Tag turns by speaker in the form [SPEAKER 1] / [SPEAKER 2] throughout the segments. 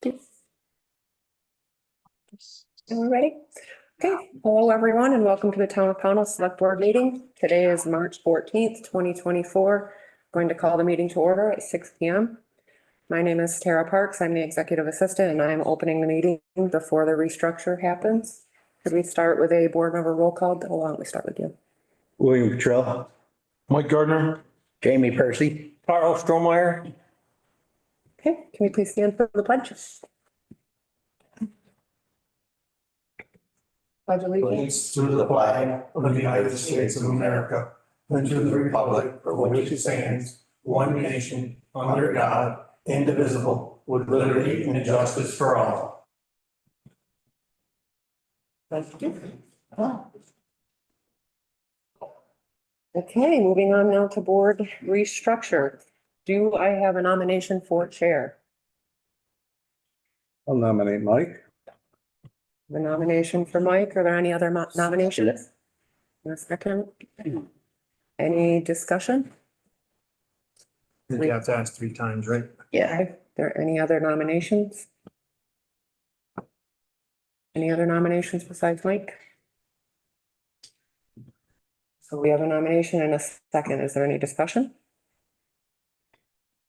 [SPEAKER 1] Are we ready? Okay, hello everyone and welcome to the Town of Pownell Select Board Meeting. Today is March 14th, 2024. Going to call the meeting to order at 6 p.m. My name is Tara Parks. I'm the executive assistant and I'm opening the meeting before the restructure happens. Could we start with a board member roll call? Why don't we start with you?
[SPEAKER 2] William Cottrell.
[SPEAKER 3] Mike Gardner.
[SPEAKER 2] Jamie Percy.
[SPEAKER 3] Carl Strohmeyer.
[SPEAKER 1] Okay, can we please stand for the pledge? Pledge allegiance.
[SPEAKER 3] To the flag of the United States of America and to the republic for which it stands, one nation, under God, indivisible, with liberty and justice for all.
[SPEAKER 1] Thank you. Okay, moving on now to board restructure. Do I have a nomination for chair?
[SPEAKER 2] I'll nominate Mike.
[SPEAKER 1] The nomination for Mike. Are there any other nominations? In a second. Any discussion?
[SPEAKER 3] I think you have to ask 3 times, right?
[SPEAKER 2] Yeah.
[SPEAKER 1] Okay, there any other nominations? Any other nominations besides Mike? So we have a nomination and a second. Is there any discussion?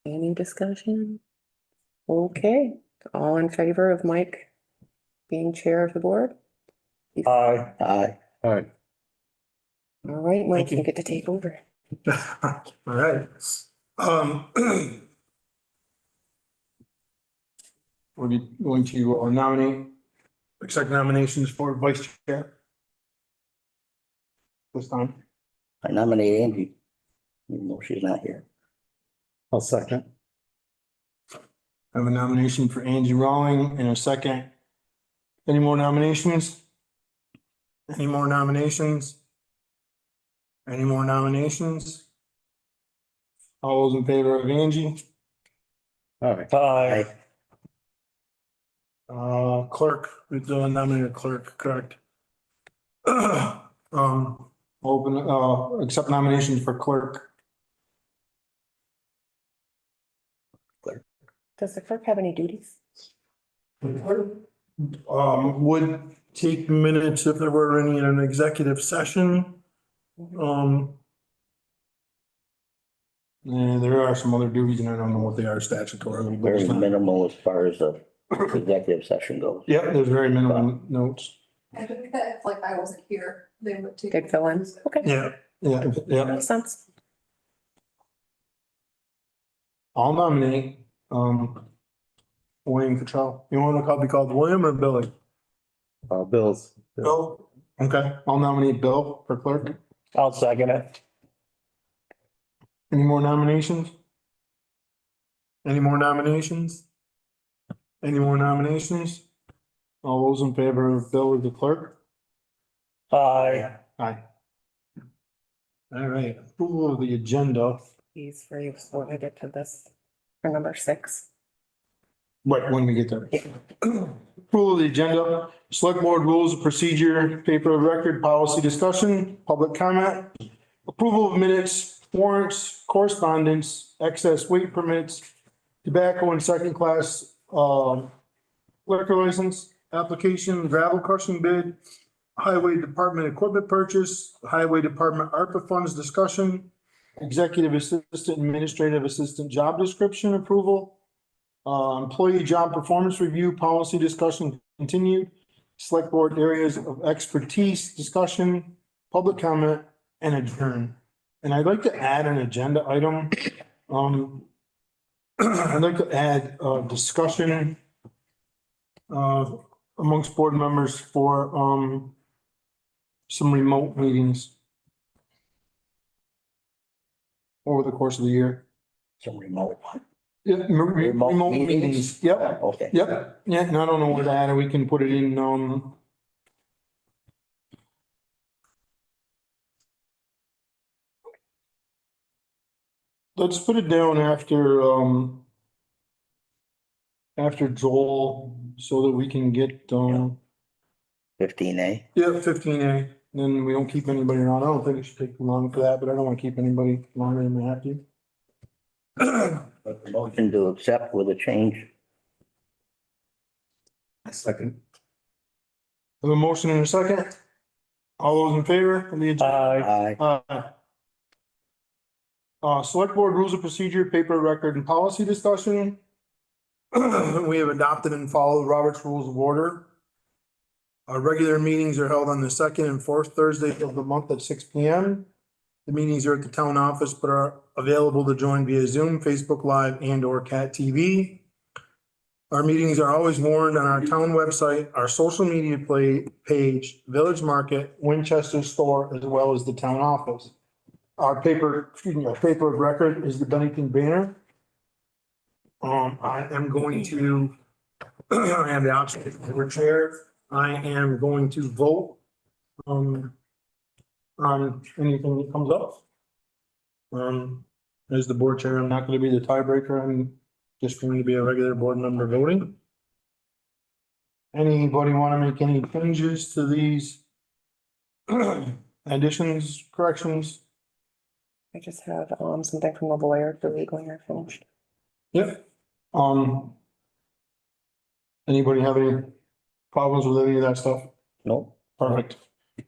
[SPEAKER 1] Any discussion? Okay, all in favor of Mike being chair of the board?
[SPEAKER 3] Aye.
[SPEAKER 2] Aye.
[SPEAKER 3] Aye.
[SPEAKER 1] All right, Mike,
[SPEAKER 3] Thank you.
[SPEAKER 1] you get to take over.
[SPEAKER 3] All right. We're going to nominate, accept nominations for vice chair. This time.
[SPEAKER 2] I nominate Angie, even though she's not here.
[SPEAKER 3] I'll second. I have a nomination for Angie Rawling and a second. Any more nominations? Any more nominations? Any more nominations? All those in favor of Angie?
[SPEAKER 2] Aye.
[SPEAKER 3] Clerk, we do nominate a clerk, correct? Accept nominations for clerk.
[SPEAKER 1] Does the clerk have any duties?
[SPEAKER 3] Would take minutes if there were any in an executive session. And there are some other duties and I don't know what they are statutorily. but
[SPEAKER 2] Very
[SPEAKER 3] it's not-
[SPEAKER 2] minimal as far as the executive session goes.
[SPEAKER 3] Yep, there's very minimal notes.
[SPEAKER 4] I think that if like I wasn't here, they would take.
[SPEAKER 1] They'd fill in. Okay,
[SPEAKER 3] Yeah.
[SPEAKER 1] makes sense.
[SPEAKER 3] I'll nominate, William Cottrell. You want to be called William or Billy?
[SPEAKER 2] Bill's.
[SPEAKER 3] Bill. Okay, I'll nominate Bill for clerk.
[SPEAKER 2] I'll second it.
[SPEAKER 3] Any more nominations? Any more nominations? Any more nominations? All those in favor of Bill as the clerk?
[SPEAKER 2] Aye.
[SPEAKER 3] Aye. All right, approval of the agenda.
[SPEAKER 1] These for you, so I get to this for number 6.
[SPEAKER 3] Right, when we get there. Approval of the agenda, select board rules of procedure, paper of record, policy discussion, public comment. Approval of minutes, warrants, correspondence, excess weight permits, tobacco and second class, liquor license, application, gravel crushing bid, highway department equipment purchase, highway department ARPA funds discussion, executive assistant, administrative assistant job description approval, employee job performance review, policy discussion continued, select board areas of expertise discussion, public comment, and adjourn. And I'd like to add an agenda item. I'd like to add discussion amongst board members for some remote meetings over the course of the year.
[SPEAKER 2] Some remote.
[SPEAKER 3] Yeah, remote meetings. Yep,
[SPEAKER 2] Okay.
[SPEAKER 3] yep. Yeah, and I don't know where to add it. We can put it in, let's put it down after Joel so that we can get,
[SPEAKER 2] 15A.
[SPEAKER 3] yeah, 15A. Then we don't keep anybody around. I don't think it should take too long for that, but I don't want to keep anybody longer than they have to.
[SPEAKER 2] Motion to accept with a change. Second.
[SPEAKER 3] Have a motion and a second. All those in favor of the agenda?
[SPEAKER 2] Aye.
[SPEAKER 3] Aye. Select board rules of procedure, paper record and policy discussion. We have adopted and followed Robert's Rules of Order. Our regular meetings are held on the second and fourth Thursday of the month at 6 P.M. The meetings are at the town office, but are available to join via Zoom, Facebook Live, and or Cat TV. Our meetings are always warned on our town website, our social media page, Village Market, Winchester Store, as well as the town office. Our paper of record is the Bennington Banner. I am going to, I have the option for chair. I am going to vote on anything that comes up. As the board chair, I'm not going to be the tiebreaker. I'm just going to be a regular board member voting. Anybody want to make any changes to these additions, corrections?
[SPEAKER 1] I just have, something from the lawyer, the legal here finished.
[SPEAKER 3] Yep. Anybody have any problems with any of that stuff?
[SPEAKER 2] No.
[SPEAKER 3] Perfect.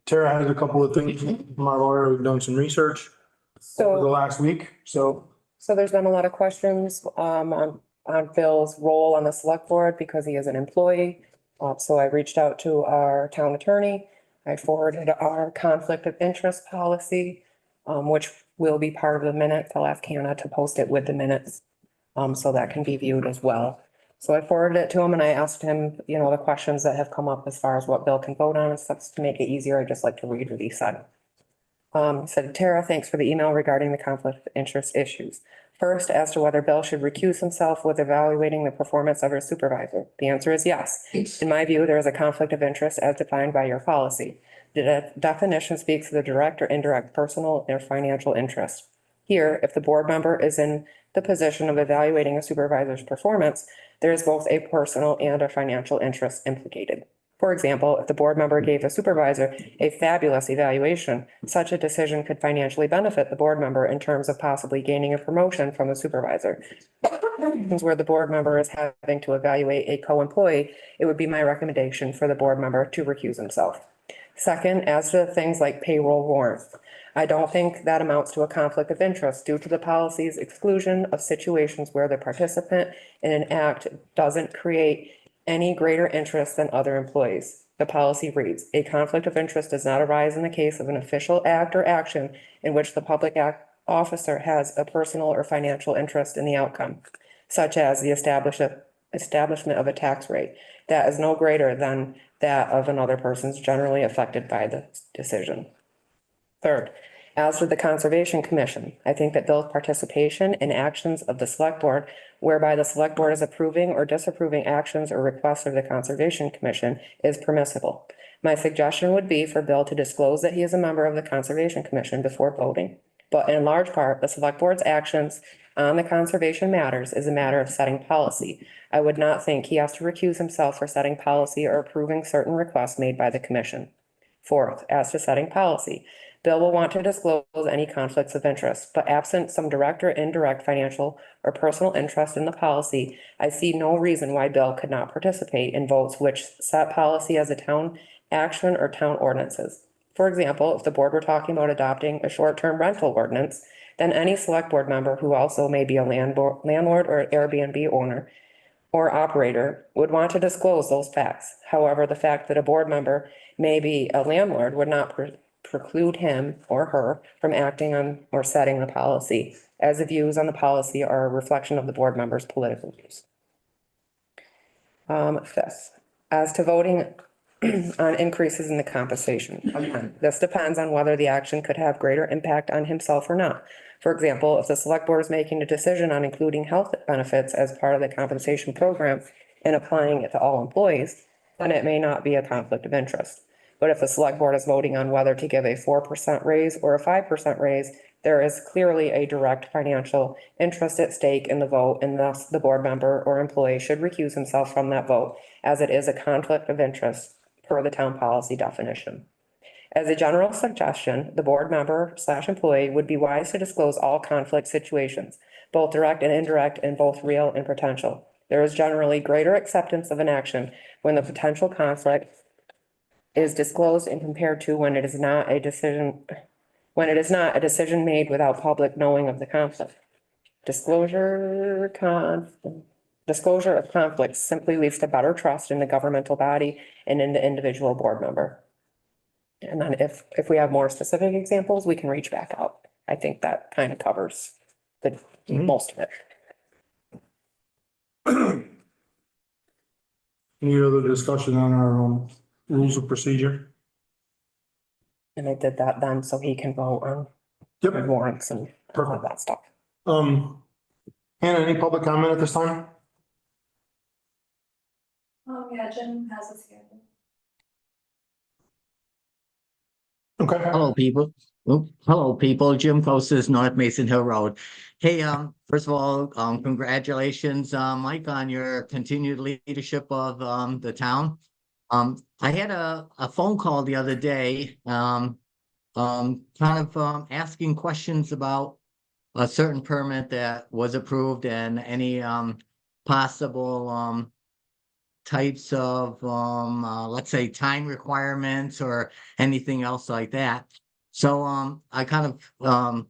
[SPEAKER 3] Tara has a couple of things from our lawyer. We've done some research over the
[SPEAKER 1] So,
[SPEAKER 3] last week, so.
[SPEAKER 1] so there's been a lot of questions, on Bill's role on the select board because he is an employee. So I reached out to our town attorney. I forwarded our conflict of interest policy, which will be part of the minutes. I'll ask Hannah to post it with the minutes. So that can be viewed as well. So I forwarded it to him and I asked him, the questions that have come up as far as what Bill can vote on and stuff. To make it easier, I just like to read what he said. He said, Tara, thanks for the email regarding the conflict of interest issues. First, as to whether Bill should recuse himself with evaluating the performance of his supervisor. The answer is yes. In my view, there is a conflict of interest as defined by your policy. The definition speaks to the direct or indirect personal or financial interest. Here, if the board member is in the position of evaluating a supervisor's performance, there is both a personal and a financial interest implicated. For example, if the board member gave a supervisor a fabulous evaluation, such a decision could financially benefit the board member in terms of possibly gaining a promotion from the supervisor. Where the board member is having to evaluate a co-employee, it would be my recommendation for the board member to recuse himself. Second, as to things like payroll warrants, I don't think that amounts to a conflict of interest due to the policy's exclusion of situations where the participant in an act doesn't create any greater interest than other employees. The policy reads, a conflict of interest does not arise in the case of an official act or action in which the public officer has a personal or financial interest in the outcome, such as the establishment of a tax rate that is no greater than that of another person's generally affected by the decision. Third, as for the Conservation Commission, I think that Bill's participation in actions of the select board, whereby the select board is approving or disapproving actions or requests of the Conservation Commission, is permissible. My suggestion would be for Bill to disclose that he is a member of the Conservation Commission before voting. But in large part, the select board's actions on the conservation matters is a matter of setting policy. I would not think he has to recuse himself for setting policy or approving certain requests made by the commission. Fourth, as to setting policy, Bill will want to disclose any conflicts of interest, but absent some direct or indirect financial or personal interest in the policy, I see no reason why Bill could not participate in votes which set policy as a town action or town ordinances. For example, if the board were talking about adopting a short-term rental ordinance, then any select board member who also may be a landlord or Airbnb owner or operator would want to disclose those facts. However, the fact that a board member may be a landlord would not preclude him or her from acting on or setting the policy, as the views on the policy are a reflection of the board member's political views. Fifth, as to voting on increases in the compensation. Again, this depends on whether the action could have greater impact on himself or not. For example, if the select board is making a decision on including health benefits as part of the compensation program and applying it to all employees, then it may not be a conflict of interest. But if the select board is voting on whether to give a 4% raise or a 5% raise, there is clearly a direct financial interest at stake in the vote, and thus the board member or employee should recuse himself from that vote, as it is a conflict of interest per the town policy definition. As a general suggestion, the board member / employee would be wise to disclose all conflict situations, both direct and indirect, and both real and potential. There is generally greater acceptance of an action when the potential conflict is disclosed and compared to when it is not a decision made without public knowing of the conflict. Disclosure of conflicts simply leads to better trust in the governmental body and in the individual board member. And then if we have more specific examples, we can reach back out. I think that kind of covers the most of it.
[SPEAKER 3] Any other discussion on our rules of procedure?
[SPEAKER 1] And I did that then so he can vote on
[SPEAKER 3] Yep.
[SPEAKER 1] warrants and all of that stuff.
[SPEAKER 3] Hannah, any public comment at this time?
[SPEAKER 4] Yeah, Jim has his hand.
[SPEAKER 3] Okay.
[SPEAKER 5] Hello, people. Hello, people. Jim Costas, North Mason Hill Road. Hey, first of all, congratulations, Mike, on your continued leadership of the town. I had a phone call the other day, kind of asking questions about a certain permit that was approved and any possible types of let's say time requirements or anything else like that. So I kind of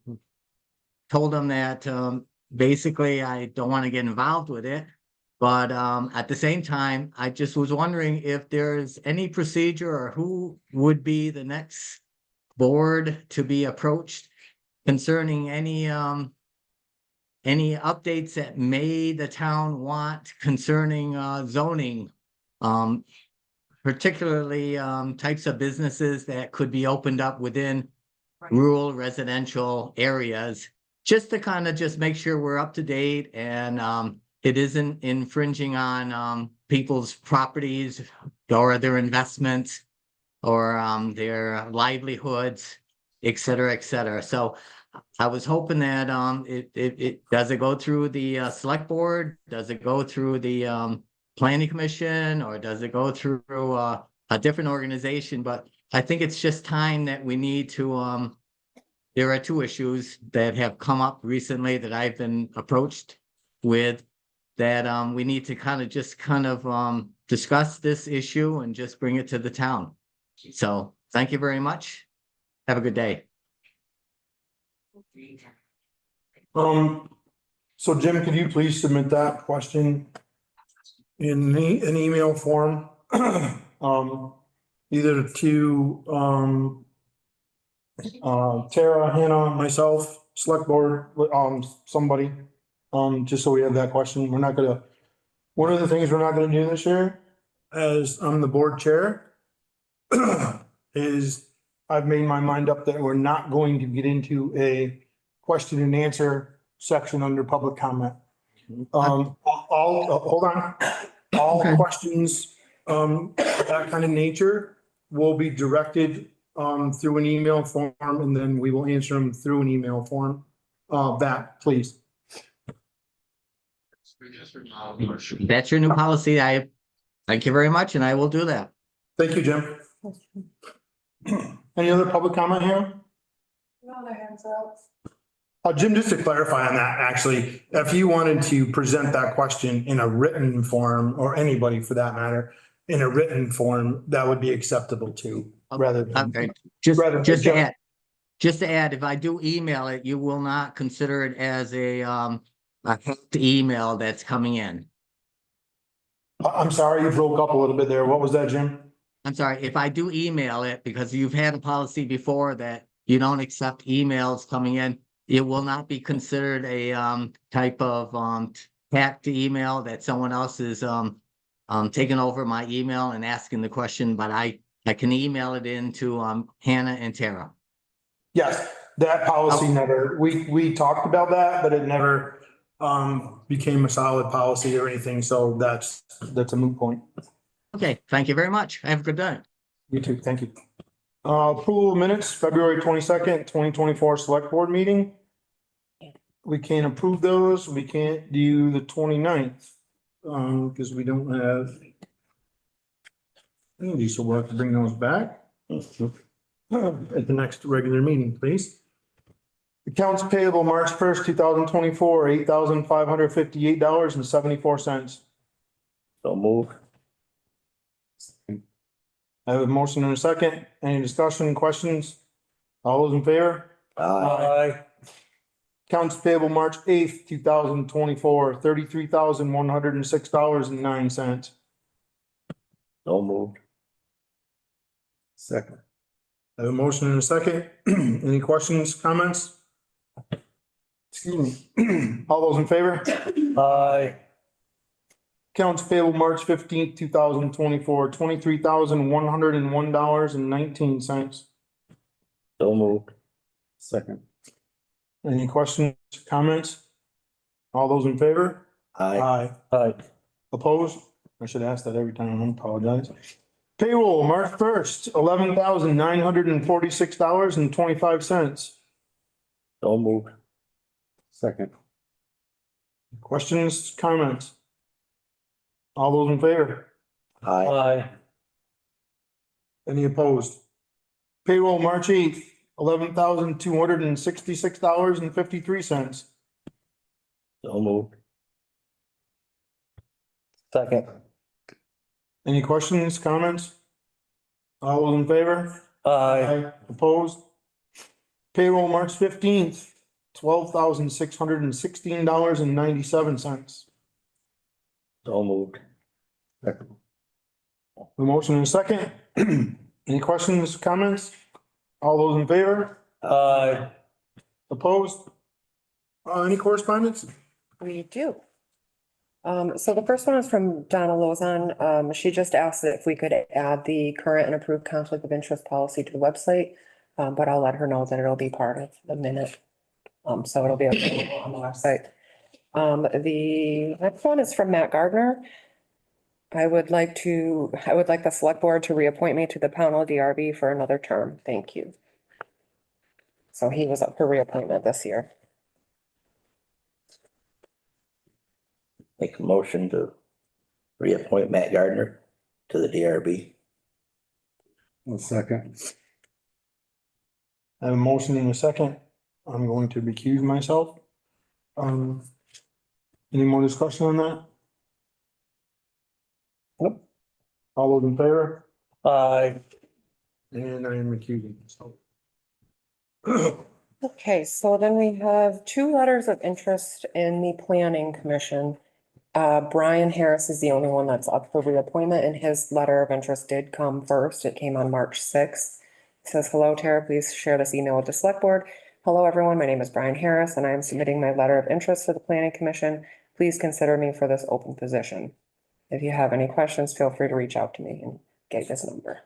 [SPEAKER 5] told them that basically I don't want to get involved with it, but at the same time I just was wondering if there's any procedure or who would be the next board to be approached concerning any updates that may the town want concerning zoning, particularly types of businesses that could be opened up within rural residential areas, just to kind of just make sure we're up to date and it isn't infringing on people's properties or their investments or their livelihoods, et cetera, et cetera. So I was hoping that does it go through the select board? Does it go through the planning commission, or does it go through a different organization? But I think it's just time that we need to there are two issues that have come up recently that I've been approached with that we need to kind of discuss this issue and just bring it to the town. So thank you very much. Have a good day.
[SPEAKER 3] So Jim, could you please submit that question in an email form? Either to Tara, Hannah, myself, select board, somebody, just so we have that question. One of the things we're not gonna do this year, as I'm the board chair, is I've made my mind up that we're not going to get into a question and answer section under public comment. Hold on. All
[SPEAKER 5] Okay.
[SPEAKER 3] questions, that kind of nature will be directed, through an email form, and then we will answer them through an email form. That, please.
[SPEAKER 5] That's your new policy. I thank you very much, and I will do that.
[SPEAKER 3] Thank you, Jim. Any other public comment here?
[SPEAKER 4] No, their hands up.
[SPEAKER 3] Jim, just to clarify on that, actually, if you wanted to present that question in a written form, or anybody for that matter, in a written form, that would be acceptable too, rather than.
[SPEAKER 5] Okay,
[SPEAKER 3] rather than
[SPEAKER 5] just to add, if I do email it, you will not consider it as a hacked email that's coming in.
[SPEAKER 3] I'm sorry, you broke up a little bit there. What was that, Jim?
[SPEAKER 5] I'm sorry, if I do email it, because you've had a policy before that you don't accept emails coming in, it will not be considered a type of hacked email that someone else is taking over my email and asking the question, but I can email it into Hannah and Tara.
[SPEAKER 3] Yes, that policy never, we talked about that, but it never became a solid policy or anything, so that's a moot point.
[SPEAKER 5] Okay, thank you very much. Have a good day.
[SPEAKER 3] You too, thank you. Approval of minutes, February 22nd, 2024 select board meeting. We can't approve those, we can't do the 29th, because we don't have Andy, so we'll have to bring those back at the next regular meeting, please. Accounts payable March 1st, 2024, $8,558.74.
[SPEAKER 2] So move.
[SPEAKER 3] I have a motion and a second. Any discussion, questions? All those in favor?
[SPEAKER 2] Aye.
[SPEAKER 3] Accounts payable March 8th, 2024, $33,106.09.
[SPEAKER 2] So moved. Second.
[SPEAKER 3] I have a motion and a second. Any questions, comments? Excuse me. All those in favor?
[SPEAKER 2] Aye.
[SPEAKER 3] Accounts payable March 15th, 2024, $23,101.19.
[SPEAKER 2] So moved. Second.
[SPEAKER 3] Any questions, comments? All those in favor?
[SPEAKER 2] Aye. Aye.
[SPEAKER 3] Opposed? I should ask that every time. I apologize. Payroll, March 1st, $11,946.25.
[SPEAKER 2] So moved. Second.
[SPEAKER 3] Questions, comments? All those in favor?
[SPEAKER 2] Aye. Aye.
[SPEAKER 3] Any opposed? Payroll, March 8th, $11,266.53.
[SPEAKER 2] So moved. Second.
[SPEAKER 3] Any questions, comments? All those in favor? Opposed? Payroll, March 15th, $12,616.97.
[SPEAKER 2] So moved. Second.
[SPEAKER 3] The motion and a second. Any questions, comments? All those in favor?
[SPEAKER 2] Aye.
[SPEAKER 3] Opposed? Any correspondence?
[SPEAKER 1] We do. So the first one is from Donna Lozon. She just asked that if we could add the current and approved conflict of interest policy to the website. But I'll let her know that it'll be part of the minute. So it'll be available on the website. The next one is from Matt Gardner. I would like the select board to reappoint me to the Pownell DRB for another term. Thank you. So he was up for reappointment this year.
[SPEAKER 2] Make a motion to reappoint Matt Gardner to the DRB. Second.
[SPEAKER 3] I have a motion and a second. I'm going to recuse myself. Any more discussion on that?
[SPEAKER 2] Nope.
[SPEAKER 3] All those in favor?
[SPEAKER 2] Aye.
[SPEAKER 3] And I am recusing myself.
[SPEAKER 1] Okay, so then we have two letters of interest in the planning commission. Brian Harris is the only one that's up for reappointment, and his letter of interest did come first. It came on March 6th. It says, "Hello, Tara, please share this email with the select board. Hello, everyone. My name is Brian Harris, and I am submitting my letter of interest to the planning commission. Please consider me for this open position. If you have any questions, feel free to reach out to me and get this number."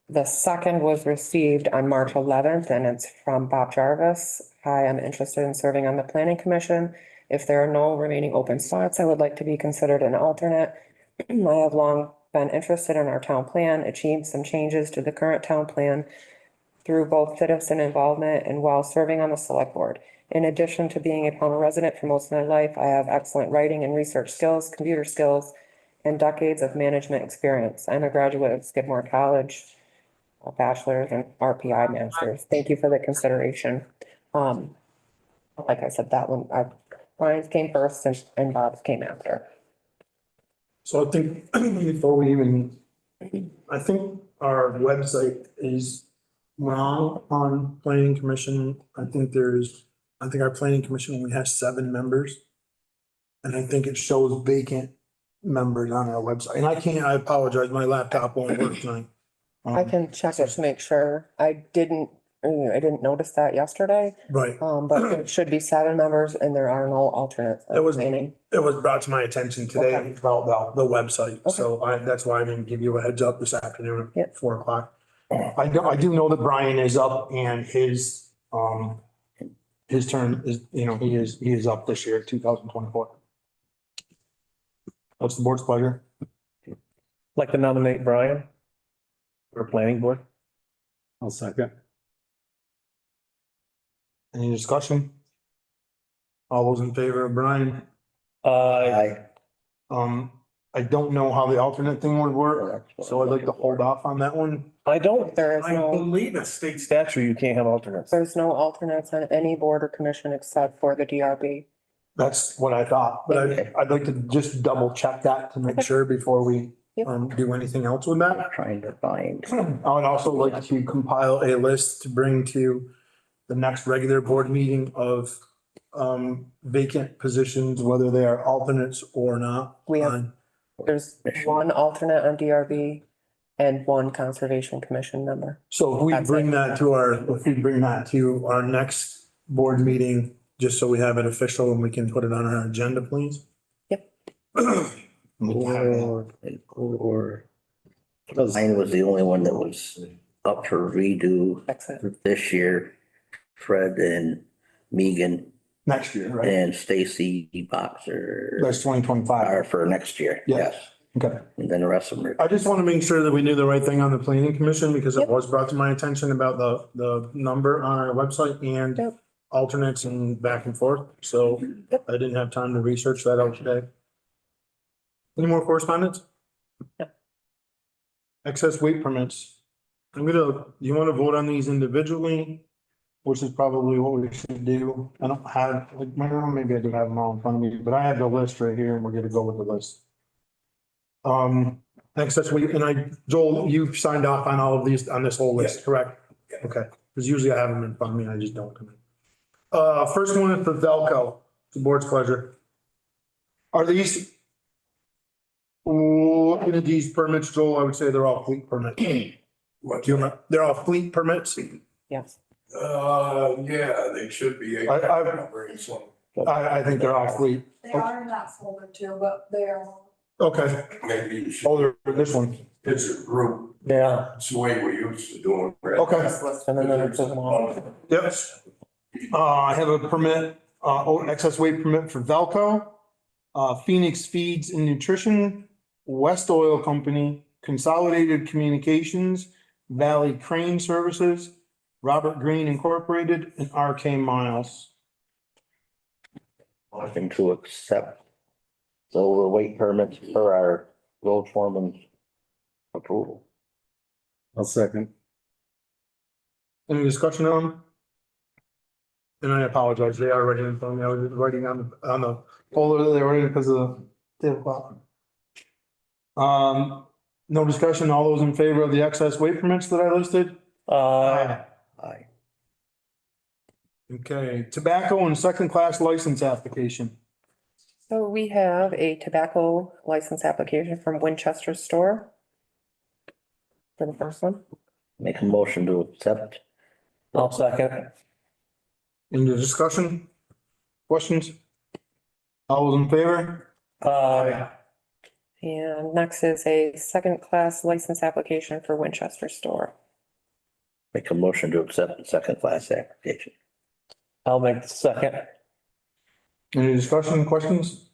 [SPEAKER 1] The second was received on March 11th, and it's from Bob Jarvis. "Hi, I'm interested in serving on the planning commission. If there are no remaining open spots, I would like to be considered an alternate. I have long been interested in our town plan, achieved some changes to the current town plan through both citizen involvement and while serving on the select board. In addition to being a Pownell resident for most of my life, I have excellent writing and research skills, computer skills, and decades of management experience. I'm a graduate of Skidmore College, a bachelor's and RPI master's. Thank you for the consideration." Like I said, that one, Brian's came first and Bob's came after.
[SPEAKER 3] So I think before we even, I think our website is wrong on planning commission. I think our planning commission only has 7 members. And I think it shows vacant members on our website. And I apologize, my laptop won't work tonight.
[SPEAKER 1] I can check it to make sure. I didn't notice that yesterday,
[SPEAKER 3] Right.
[SPEAKER 1] but it should be 7 members and there are no alternates.
[SPEAKER 3] It was-
[SPEAKER 1] remaining.
[SPEAKER 3] It was brought to my attention today
[SPEAKER 1] Okay.
[SPEAKER 3] about the website,
[SPEAKER 1] Okay.
[SPEAKER 3] so that's why I didn't give you a heads up this afternoon
[SPEAKER 1] Yep.
[SPEAKER 3] at 4 o'clock. I do know that Brian is up and his term is, he is up this year, 2024. What's the board's pleasure?
[SPEAKER 6] Like to nominate Brian for planning board.
[SPEAKER 2] I'll second.
[SPEAKER 3] Any discussion? All those in favor of Brian?
[SPEAKER 6] Aye.
[SPEAKER 2] Aye.
[SPEAKER 3] I don't know how the alternate thing would work, so I'd like to hold off on that one.
[SPEAKER 6] I don't,
[SPEAKER 1] There is
[SPEAKER 6] I
[SPEAKER 1] no,
[SPEAKER 6] believe it's state statute, you can't have alternates.
[SPEAKER 1] there's no alternates on any board or commission except for the DRB.
[SPEAKER 3] That's what I thought, but I'd like to just double check that to make sure before we
[SPEAKER 1] Yep.
[SPEAKER 3] do anything else with that.
[SPEAKER 2] Trying to find.
[SPEAKER 3] I would also like to compile a list to bring to the next regular board meeting of vacant positions, whether they are alternates or not.
[SPEAKER 1] We have- There's one alternate on DRB and one conservation commission member.
[SPEAKER 3] So if we bring that to our next board meeting, just so we have it official and we can put it on our agenda, please.
[SPEAKER 1] Yep.
[SPEAKER 2] Or mine was the only one that was up for redo
[SPEAKER 1] Excellent.
[SPEAKER 2] this year. Fred and Megan
[SPEAKER 3] Next year, right?
[SPEAKER 2] and Stacy Boxer
[SPEAKER 3] That's 2025.
[SPEAKER 2] are for next year,
[SPEAKER 3] Yeah.
[SPEAKER 2] yes.
[SPEAKER 3] Okay.
[SPEAKER 2] And then the rest of them are.
[SPEAKER 3] I just want to make sure that we knew the right thing on the planning commission because it
[SPEAKER 1] Yep.
[SPEAKER 3] was brought to my attention about the number on our website and
[SPEAKER 1] Yep.
[SPEAKER 3] alternates and back and forth. So
[SPEAKER 1] Yep.
[SPEAKER 3] I didn't have time to research that out today. Any more correspondence?
[SPEAKER 1] Yep.
[SPEAKER 3] Excess weight permits. You want to vote on these individually? Which is probably what we should do. I don't have, like, maybe I do have them all in front of me, but I have the list right here and we're gonna go with the list. Excess weight, and Joel, you've signed off on all of these, on this whole list, correct? Okay, because usually I have them in front of me, I just don't. First one is for Velco, the board's pleasure. Are these? Looking at these permits, Joel, I would say they're all fleet permits. What, they're all fleet permits?
[SPEAKER 1] Yes.
[SPEAKER 7] Yeah, they should be.
[SPEAKER 3] I think they're all fleet.
[SPEAKER 4] They are in that folder too, but they are.
[SPEAKER 3] Okay,
[SPEAKER 7] Maybe you should,
[SPEAKER 3] oh, they're this one.
[SPEAKER 7] it's a group,
[SPEAKER 6] Yeah.
[SPEAKER 7] it's the way we used to do it. right?
[SPEAKER 3] Okay.
[SPEAKER 1] And then there's the one.
[SPEAKER 3] Yep. I have a permit, excess weight permit for Velco, Phoenix Feeds and Nutrition, West Oil Company, Consolidated Communications, Valley Crane Services, Robert Green Incorporated, and RK Miles.
[SPEAKER 2] Motion to accept the overweight permits for our road foreman's approval.
[SPEAKER 6] I'll second.
[SPEAKER 3] Any discussion on them? And I apologize, they are writing in front of me, I was writing on the folder that they were in because of the table. No discussion, all those in favor of the excess weight permits that I listed?
[SPEAKER 6] Aye.
[SPEAKER 2] Aye.
[SPEAKER 3] Okay, tobacco and second class license application.
[SPEAKER 1] So we have a tobacco license application from Winchester Store. For the first one.
[SPEAKER 2] Make a motion to accept.
[SPEAKER 6] I'll second.
[SPEAKER 3] Any discussion? Questions? All those in favor?
[SPEAKER 6] Aye.
[SPEAKER 1] And next is a second class license application for Winchester Store.
[SPEAKER 2] Make a motion to accept the second class application.
[SPEAKER 6] I'll make the second.
[SPEAKER 3] Any discussion, questions?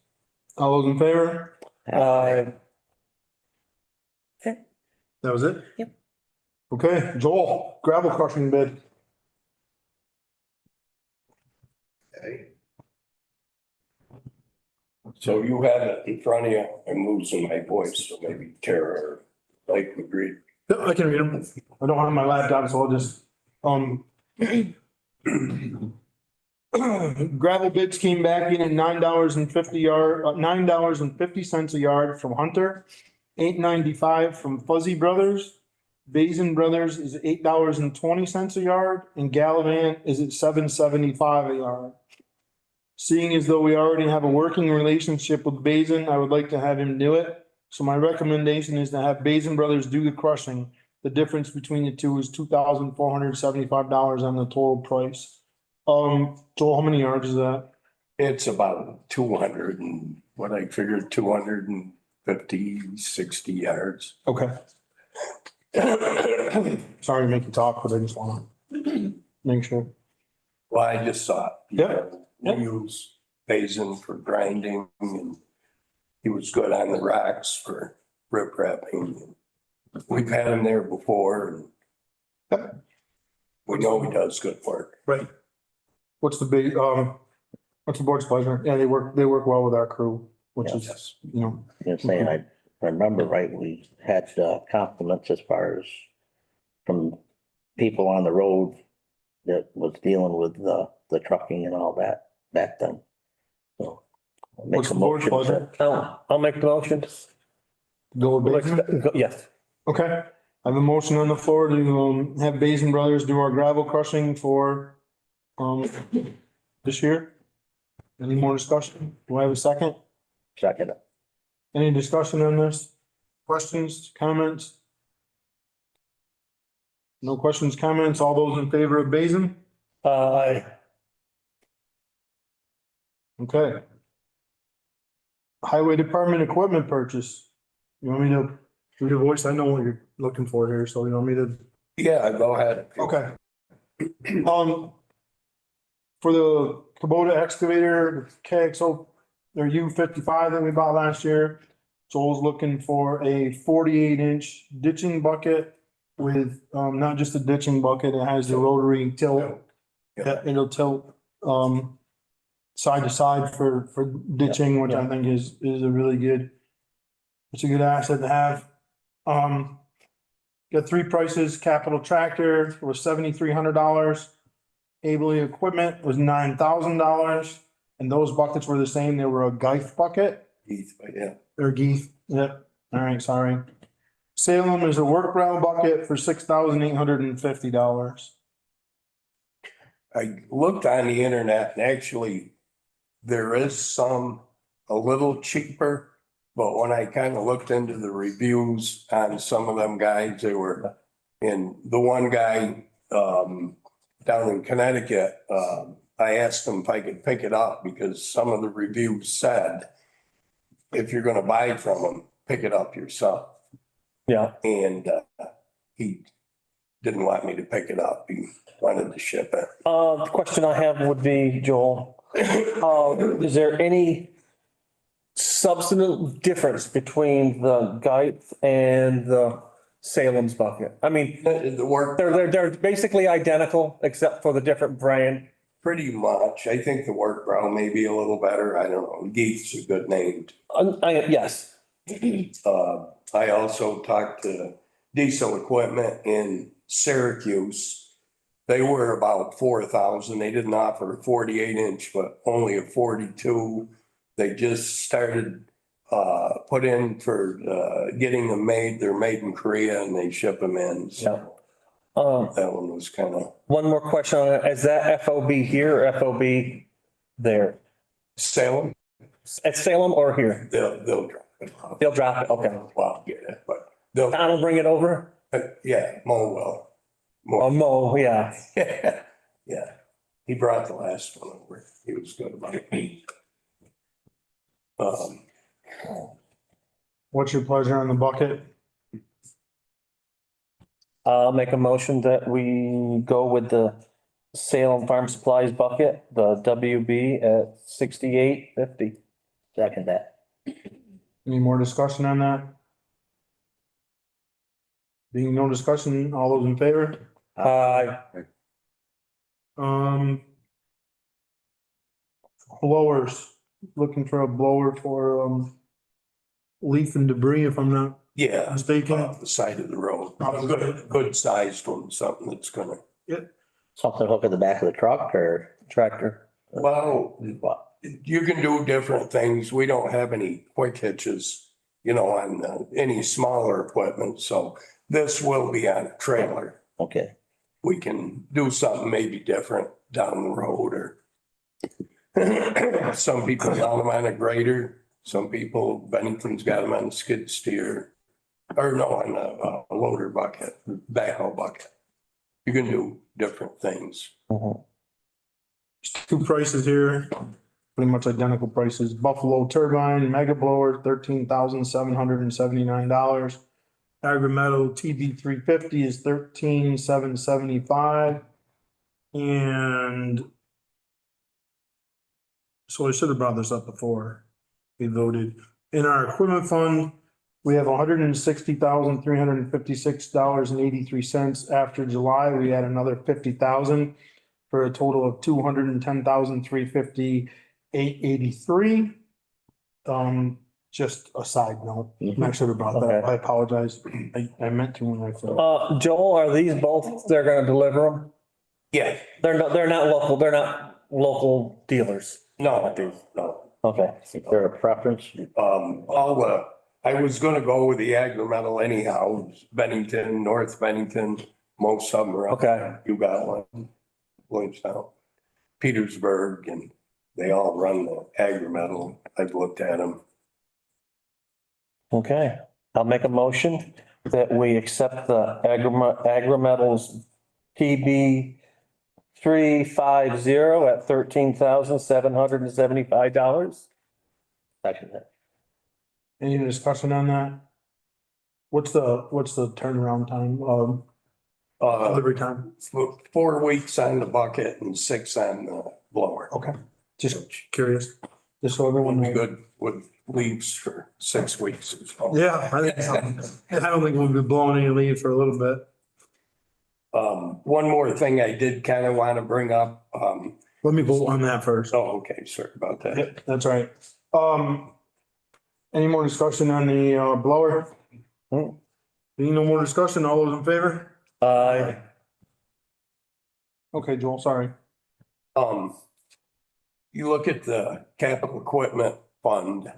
[SPEAKER 3] All those in favor?
[SPEAKER 6] Aye.
[SPEAKER 3] That was it?
[SPEAKER 1] Yep.
[SPEAKER 3] Okay, Joel, gravel crushing bid.
[SPEAKER 7] Okay. So you have it in front of you, I'm losing my voice, so maybe Tara or Blake would read.
[SPEAKER 3] Yep, I can read them. I don't have my laptop, so I'll just, gravel bids came back in at $9.50 a yard from Hunter, $8.95 from Fuzzy Brothers. Basin Brothers is $8.20 a yard, and Gallivant is at $7.75 a yard. Seeing as though we already have a working relationship with Basin, I would like to have him do it. So my recommendation is to have Basin Brothers do the crushing. The difference between the two is $2,475 on the total price. Joel, how many yards is that?
[SPEAKER 7] It's about 200 and what I figured 250, 60 yards.
[SPEAKER 3] Okay. Sorry to make you talk, but I just wanna make sure.
[SPEAKER 7] Well, I just thought.
[SPEAKER 3] Yeah.
[SPEAKER 7] We use Basin for grinding and he was good on the rocks for rip wrapping. We've had him there before and we know he does good work.
[SPEAKER 3] Right. What's the big, what's the board's pleasure? Yeah, they work well with our crew. which is,
[SPEAKER 2] Yes.
[SPEAKER 3] you know,
[SPEAKER 2] You're saying, I remember right, we had compliments as far as from people on the road that was dealing with the trucking and all that back then. So. I'll make
[SPEAKER 3] what's
[SPEAKER 2] a
[SPEAKER 3] the board's
[SPEAKER 2] motion
[SPEAKER 3] pleasure?
[SPEAKER 6] I'll make the motion.
[SPEAKER 3] Go with Basin?
[SPEAKER 6] Yes.
[SPEAKER 3] Okay, I have a motion on the floor to have Basin Brothers do our gravel crushing for this year. Any more discussion? Do I have a second?
[SPEAKER 2] Second.
[SPEAKER 3] Any discussion on this? Questions, comments? No questions, comments? All those in favor of Basin?
[SPEAKER 6] Aye.
[SPEAKER 3] Okay. Highway Department equipment purchase. You want me to do the voice? I know what you're looking for here, so you want me to?
[SPEAKER 7] Yeah, go ahead.
[SPEAKER 3] Okay. For the Kubota excavator, the KXO, their U-55 that we bought last year. Joel's looking for a 48-inch ditching bucket with, not just a ditching bucket, it has the rotary tilt.
[SPEAKER 7] Yeah.
[SPEAKER 3] It'll tilt, side to side for ditching, which I think is a really good, it's a good asset to have. Got three prices, Capital Tractor was $7,300. Ably Equipment was $9,000. And those buckets were the same. They were a Geith bucket.
[SPEAKER 7] Keith, yeah.
[SPEAKER 3] Or Geith, yep. All right, sorry. Salem is a work ground bucket for $6,850.
[SPEAKER 7] I looked on the internet and actually there is some a little cheaper, but when I kind of looked into the reviews on some of them guys, they were, and the one guy down in Connecticut, I asked him if I could pick it up because some of the reviews said, if you're gonna buy from them, pick it up yourself.
[SPEAKER 6] Yeah.
[SPEAKER 7] And he didn't want me to pick it up. He wanted to ship it.
[SPEAKER 6] The question I have would be, Joel, is there any substantive difference between the Geith and the Salem's bucket? I mean,
[SPEAKER 7] The work,
[SPEAKER 6] they're basically identical except for the different brand.
[SPEAKER 7] pretty much. I think the work brow may be a little better. I don't know. Geeth's a good name.
[SPEAKER 6] Yes.
[SPEAKER 7] I also talked to Diesel Equipment in Syracuse. They were about 4,000. They didn't offer a 48-inch, but only a 42. They just started, put in for, getting them made. They're made in Korea and they ship them in. So that one was kind of
[SPEAKER 6] One more question on it. Is that FOB here or FOB there?
[SPEAKER 7] Salem.
[SPEAKER 6] At Salem or here?
[SPEAKER 7] They'll drop it off.
[SPEAKER 6] They'll drop it. Okay.
[SPEAKER 7] Well, get it, but they'll,
[SPEAKER 6] Don will bring it over?
[SPEAKER 7] yeah, Mo will.
[SPEAKER 6] Oh, Mo, yeah.
[SPEAKER 7] Yeah, he brought the last one over. He was good about it.
[SPEAKER 3] What's your pleasure on the bucket?
[SPEAKER 6] I'll make a motion that we go with the Salem Farm Supplies bucket, the WB at $68.50.
[SPEAKER 2] Second that.
[SPEAKER 3] Any more discussion on that? Being no discussion, all those in favor? Blowers, looking for a blower for, leaf and debris, if I'm not
[SPEAKER 7] Yeah,
[SPEAKER 3] mistaken.
[SPEAKER 7] off the side of the road. Good sized one, something that's gonna,
[SPEAKER 2] Something hook at the back of the truck or
[SPEAKER 6] Tractor.
[SPEAKER 7] well,
[SPEAKER 2] what?
[SPEAKER 7] you can do different things. We don't have any quick hitches, you know, on any smaller equipment. So this will be on a trailer.
[SPEAKER 2] Okay.
[SPEAKER 7] We can do something maybe different down the road or some people got them on a grader. Some people, Bennington's got them on a skid steer or no, on a loader bucket, backhoe bucket. You can do different things.
[SPEAKER 3] Two prices here, pretty much identical prices. Buffalo Turbine Mega Blower, $13,779. Agri-Metal TB 350 is $13,775. And so I should have brought this up before we voted. In our equipment fund, we have $160,356.83. After July, we had another 50,000 for a total of $210,358.83. just a side note,
[SPEAKER 2] Mhm.
[SPEAKER 3] I should have brought that, up.
[SPEAKER 6] Okay.
[SPEAKER 3] I apologize, I meant to when I said.
[SPEAKER 6] Joel, are these both, they're gonna deliver them?
[SPEAKER 7] Yeah,
[SPEAKER 6] They're not local dealers.
[SPEAKER 7] no, no.
[SPEAKER 6] Okay.
[SPEAKER 2] Is there a preference?
[SPEAKER 7] I was gonna go with the agri-metal anyhow, Bennington, North Bennington, most of them are up.
[SPEAKER 6] Okay.
[SPEAKER 7] You got one, Williamstown, Petersburg, and they all run the agri-metal. I've looked at them.
[SPEAKER 6] Okay, I'll make a motion that we accept the agri-metals PB 350 at $13,775.
[SPEAKER 2] Second that.
[SPEAKER 3] Any discussion on that? What's the turnaround time, delivery time?
[SPEAKER 7] 4 weeks on the bucket and 6 on the blower.
[SPEAKER 3] Okay, just curious, just so everyone
[SPEAKER 7] Would be
[SPEAKER 3] knows.
[SPEAKER 7] good with leaves for 6 weeks or so.
[SPEAKER 3] Yeah, I think so. I don't think we'll be blowing any leaves for a little bit.
[SPEAKER 7] One more thing I did kind of want to bring up,
[SPEAKER 3] Let me vote on that first.
[SPEAKER 7] oh, okay, sorry about that.
[SPEAKER 3] Yep, that's right. Any more discussion on the blower?
[SPEAKER 6] Hmm.
[SPEAKER 3] Any no more discussion, all those in favor?
[SPEAKER 6] Aye.
[SPEAKER 3] Okay, Joel, sorry.
[SPEAKER 7] You look at the capital equipment fund,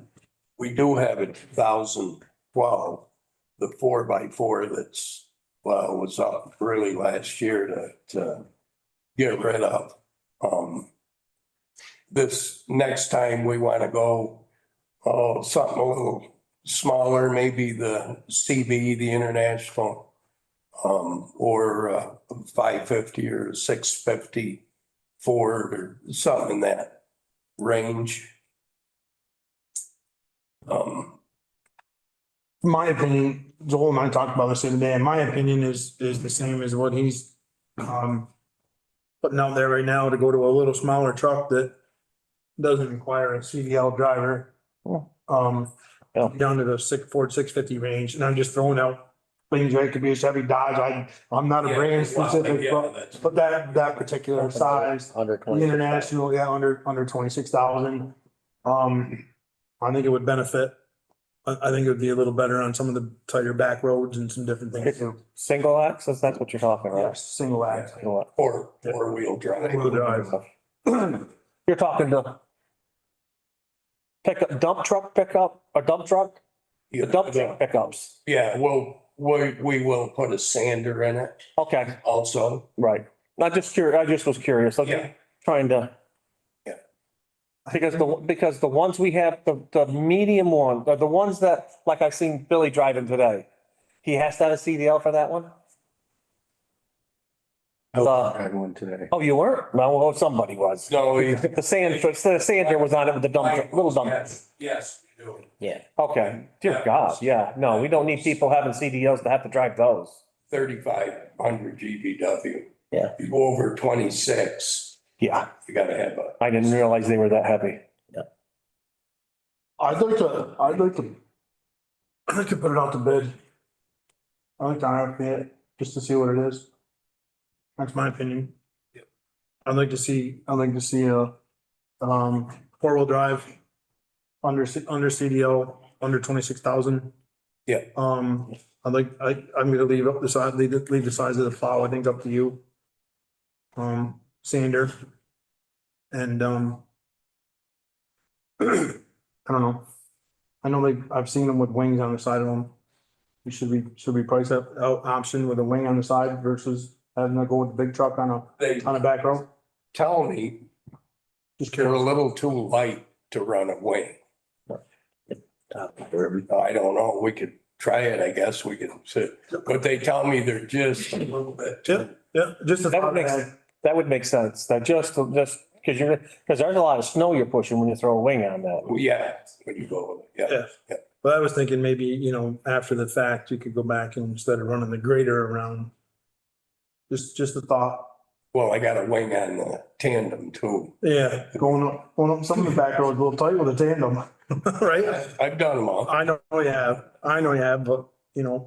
[SPEAKER 7] we do have a 2012, the 4x4 that's, well, was up really last year to get rid of. This next time we want to go, something a little smaller, maybe the CB, the International, or 550 or 650 Ford or something in that range.
[SPEAKER 3] My opinion, Joel and I talked about this the other day, and my opinion is the same as what he's putting out there right now to go to a little smaller truck that doesn't require a CDL driver.
[SPEAKER 6] Yeah.
[SPEAKER 3] Down to the Ford 650 range, and I'm just throwing out things, right? Could be a Chevy Dodge. I'm not a brand specific, but that particular size.
[SPEAKER 2] Under
[SPEAKER 3] The
[SPEAKER 2] 20.
[SPEAKER 3] International, yeah, under 26,000. I think it would benefit. I think it would be a little better on some of the tighter back roads and some different things.
[SPEAKER 6] Single axis, that's what you're talking about.
[SPEAKER 3] Yes, single axle.
[SPEAKER 6] Single axis.
[SPEAKER 7] Or four-wheel drive.
[SPEAKER 3] Wheel drive.
[SPEAKER 6] You're talking to pickup, dump truck pickup, or dump truck? The dump truck pickups.
[SPEAKER 7] Yeah, well, we will put a sander in it
[SPEAKER 6] Okay,
[SPEAKER 7] also.
[SPEAKER 6] right. I just was curious. I'm
[SPEAKER 7] Yeah.
[SPEAKER 6] trying to.
[SPEAKER 7] Yeah.
[SPEAKER 6] Because the ones we have, the medium one, the ones that, like I seen Billy driving today. He has to have a CDL for that one?
[SPEAKER 7] I had one today.
[SPEAKER 6] Oh, you weren't? Well, somebody was.
[SPEAKER 7] No,
[SPEAKER 6] The sander was on it with the dump, truck, little dump.
[SPEAKER 7] Yes, we do.
[SPEAKER 2] Yeah.
[SPEAKER 6] Okay, dear God, yeah, no, we don't need people having CDLs to have to drive those.
[SPEAKER 7] 3,500 GVW.
[SPEAKER 2] Yeah.
[SPEAKER 7] You go over 26,
[SPEAKER 6] Yeah,
[SPEAKER 7] you gotta have a,
[SPEAKER 6] I didn't realize they were that heavy.
[SPEAKER 3] I'd like to put it out to bid. I'd like to RFP it, just to see what it is. That's my opinion.
[SPEAKER 7] Yep.
[SPEAKER 3] I'd like to see a, four-wheel drive under CDL, under 26,000.
[SPEAKER 7] Yeah.
[SPEAKER 3] I'm gonna leave up the size, leave the size of the plow, I think up to you. Sander. And, I don't know. I know I've seen them with wings on the side of them. Should we price that out option with a wing on the side versus having to go with the big truck on
[SPEAKER 7] they
[SPEAKER 3] a back row?
[SPEAKER 7] tell me
[SPEAKER 3] Just
[SPEAKER 7] they're a
[SPEAKER 3] curious.
[SPEAKER 7] little too light to run a wing. I don't know, we could try it, I guess we could, but they tell me they're just a little bit.
[SPEAKER 3] Yeah, just a
[SPEAKER 6] That would
[SPEAKER 3] thought.
[SPEAKER 6] make, that would make sense, that just, because there's a lot of snow you're pushing when you throw a wing on that.
[SPEAKER 7] Yeah, when you go with it, yeah.
[SPEAKER 3] Yeah. But I was thinking maybe, after the fact, you could go back and instead of running the grader around. Just a thought.
[SPEAKER 7] Well, I got a wing on the tandem too.
[SPEAKER 3] Yeah, going up some of the back roads a little tight with a tandem, right?
[SPEAKER 7] I've done them all.
[SPEAKER 3] I know you have, but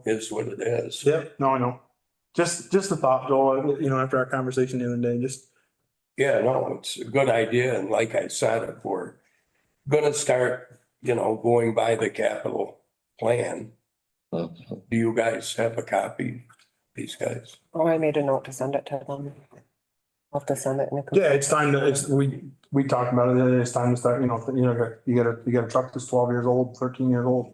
[SPEAKER 7] Is what it is.
[SPEAKER 3] yeah, no, I know. Just a thought, Joel, after our conversation the other day, just,
[SPEAKER 7] Yeah, no, it's a good idea. And like I said, if we're gonna start going by the capital plan.
[SPEAKER 2] Mhm.
[SPEAKER 7] Do you guys have a copy, these guys?
[SPEAKER 1] Oh, I made a note to send it to them. I'll have to send it in a.
[SPEAKER 3] Yeah, it's time to, we talked about it, it's time to start, you got a truck that's 12 years old, 13 years old.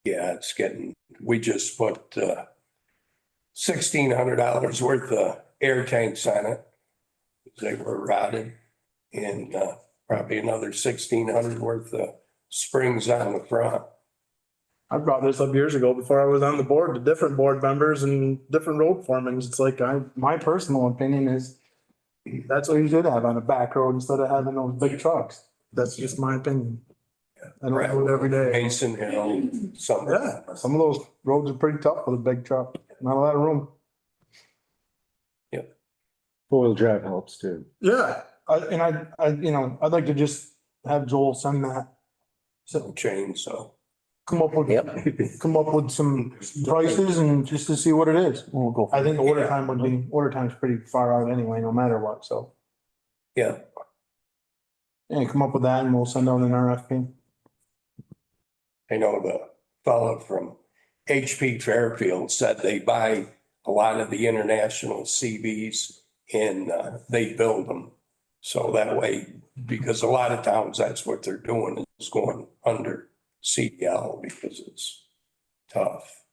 [SPEAKER 7] Yeah, it's getting, we just put $1,600 worth of air tanks on it. They were rotted, and probably another 1,600 worth of springs on the front.
[SPEAKER 3] I brought this up years ago before I was on the board to different board members and different road foremen. It's like, my personal opinion is that's what you should have on a back road instead of having those big trucks. That's just my opinion. I don't do it every day.
[SPEAKER 7] Mason Hill, something.
[SPEAKER 3] Yeah, some of those roads are pretty tough with a big truck, not a lot of room.
[SPEAKER 8] Four-wheel drive helps too.
[SPEAKER 3] Yeah, I'd like to just have Joel send that. So
[SPEAKER 7] Chainsaw.
[SPEAKER 3] come up with some prices and just to see what it is.
[SPEAKER 6] We'll go.
[SPEAKER 3] I think order time's pretty far out anyway, no matter what, so.
[SPEAKER 7] Yeah,
[SPEAKER 3] Yeah, come up with that and we'll send out an RFP.
[SPEAKER 7] I know the fellow from HP Fairfield said they buy a lot of the international CVs and they build them. So that way, because a lot of towns, that's what they're doing, is going under CDL because it's tough.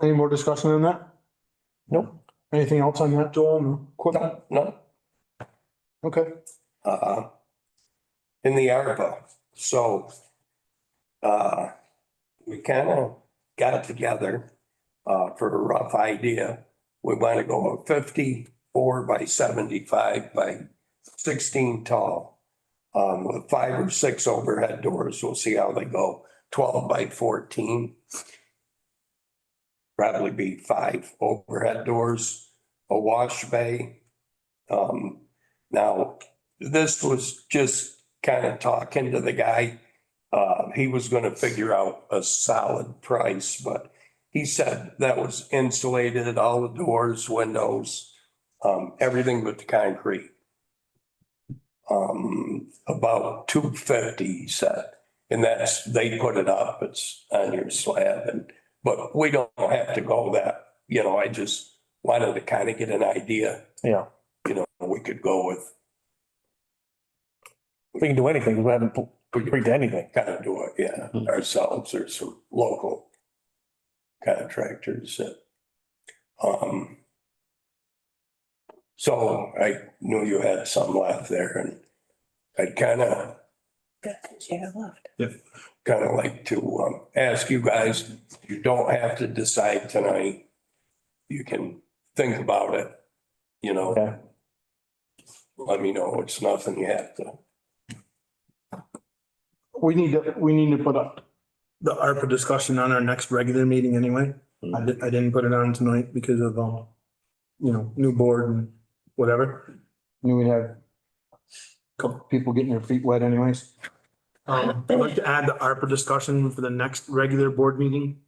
[SPEAKER 3] Any more discussion on that?
[SPEAKER 6] Nope.
[SPEAKER 3] Anything else on that, Joel? No? Equipment?
[SPEAKER 7] No,
[SPEAKER 3] Okay.
[SPEAKER 7] in the ARPA, so we kind of got together for a rough idea. We want to go 54 by 75 by 16 tall, with 5 or 6 overhead doors. We'll see how they go. 12 by 14. Probably be 5 overhead doors, a wash bay. Now, this was just kind of talking to the guy. He was going to figure out a solid price, but he said that was insulated, all the doors, windows, everything but the concrete. About 250, he said, and that's, they put it up, it's on your slab, but we don't have to go that, I just wanted to kind of get an idea.
[SPEAKER 6] Yeah,
[SPEAKER 7] We could go with,
[SPEAKER 6] we can do anything. We haven't agreed to anything.
[SPEAKER 7] kind of do it, yeah, ourselves or some local contractors that, so I knew you had some left there, and I'd kind of like to ask you guys, you don't have to decide tonight. You can think about it,
[SPEAKER 6] Okay.
[SPEAKER 7] let me know. It's nothing you have to.
[SPEAKER 3] We need to put up the ARPA discussion on our next regular meeting anyway. I didn't put it on tonight because of, new board and whatever. Knew we'd have a couple people getting their feet wet anyways. I'd like to add the ARPA discussion for the next regular board meeting.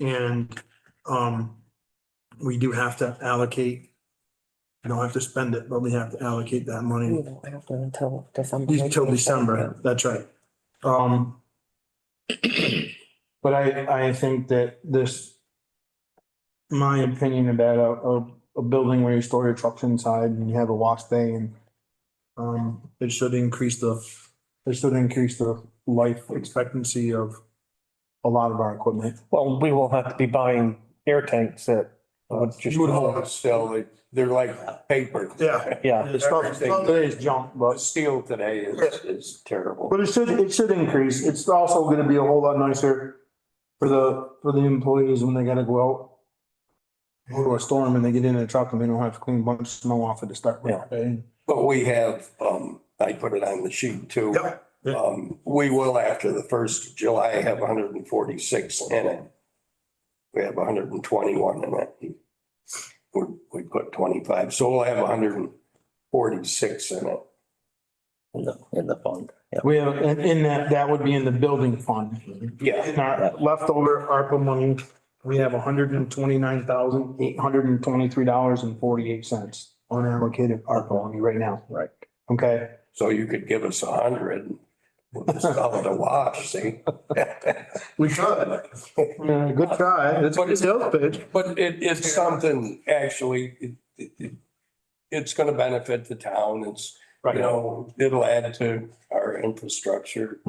[SPEAKER 3] And, we do have to allocate. We don't have to spend it, but we have to allocate that money.
[SPEAKER 1] We don't have to until December.
[SPEAKER 3] Until December, that's right. But I think that my opinion about a building where you store your trucks inside and you have a wash bay and it should increase the life expectancy of a lot of our equipment.
[SPEAKER 6] Well, we will have to be buying air tanks that would just,
[SPEAKER 7] Still, they're like paper.
[SPEAKER 3] Yeah.
[SPEAKER 6] yeah,
[SPEAKER 3] It's not, today's junk,
[SPEAKER 7] The
[SPEAKER 3] but
[SPEAKER 7] steel today is terrible.
[SPEAKER 3] it should increase. It's also gonna be a whole lot nicer for the employees when they gotta go out. Go to a storm and they get in a truck and they don't have to clean a bunch of snow off it to start with. Okay?
[SPEAKER 7] But we have, I put it on the sheet too.
[SPEAKER 3] Yep.
[SPEAKER 7] We will, after the 1st of July, have 146 in it. We have 121 in it. We put 25, so we'll have 146 in it.
[SPEAKER 2] In the fund. Yeah.
[SPEAKER 3] We have, in that would be in the building fund.
[SPEAKER 7] Yeah,
[SPEAKER 3] In our leftover ARPA money, we have $129,823.48 unallocated ARPA money right now.
[SPEAKER 2] Right.
[SPEAKER 3] Okay,
[SPEAKER 7] So you could give us 100. We'll just call it a wash, see?
[SPEAKER 3] we could. Good try. That's a good sales pitch.
[SPEAKER 7] But it's something, actually, it's gonna benefit the town. It's, you know, it'll add to our infrastructure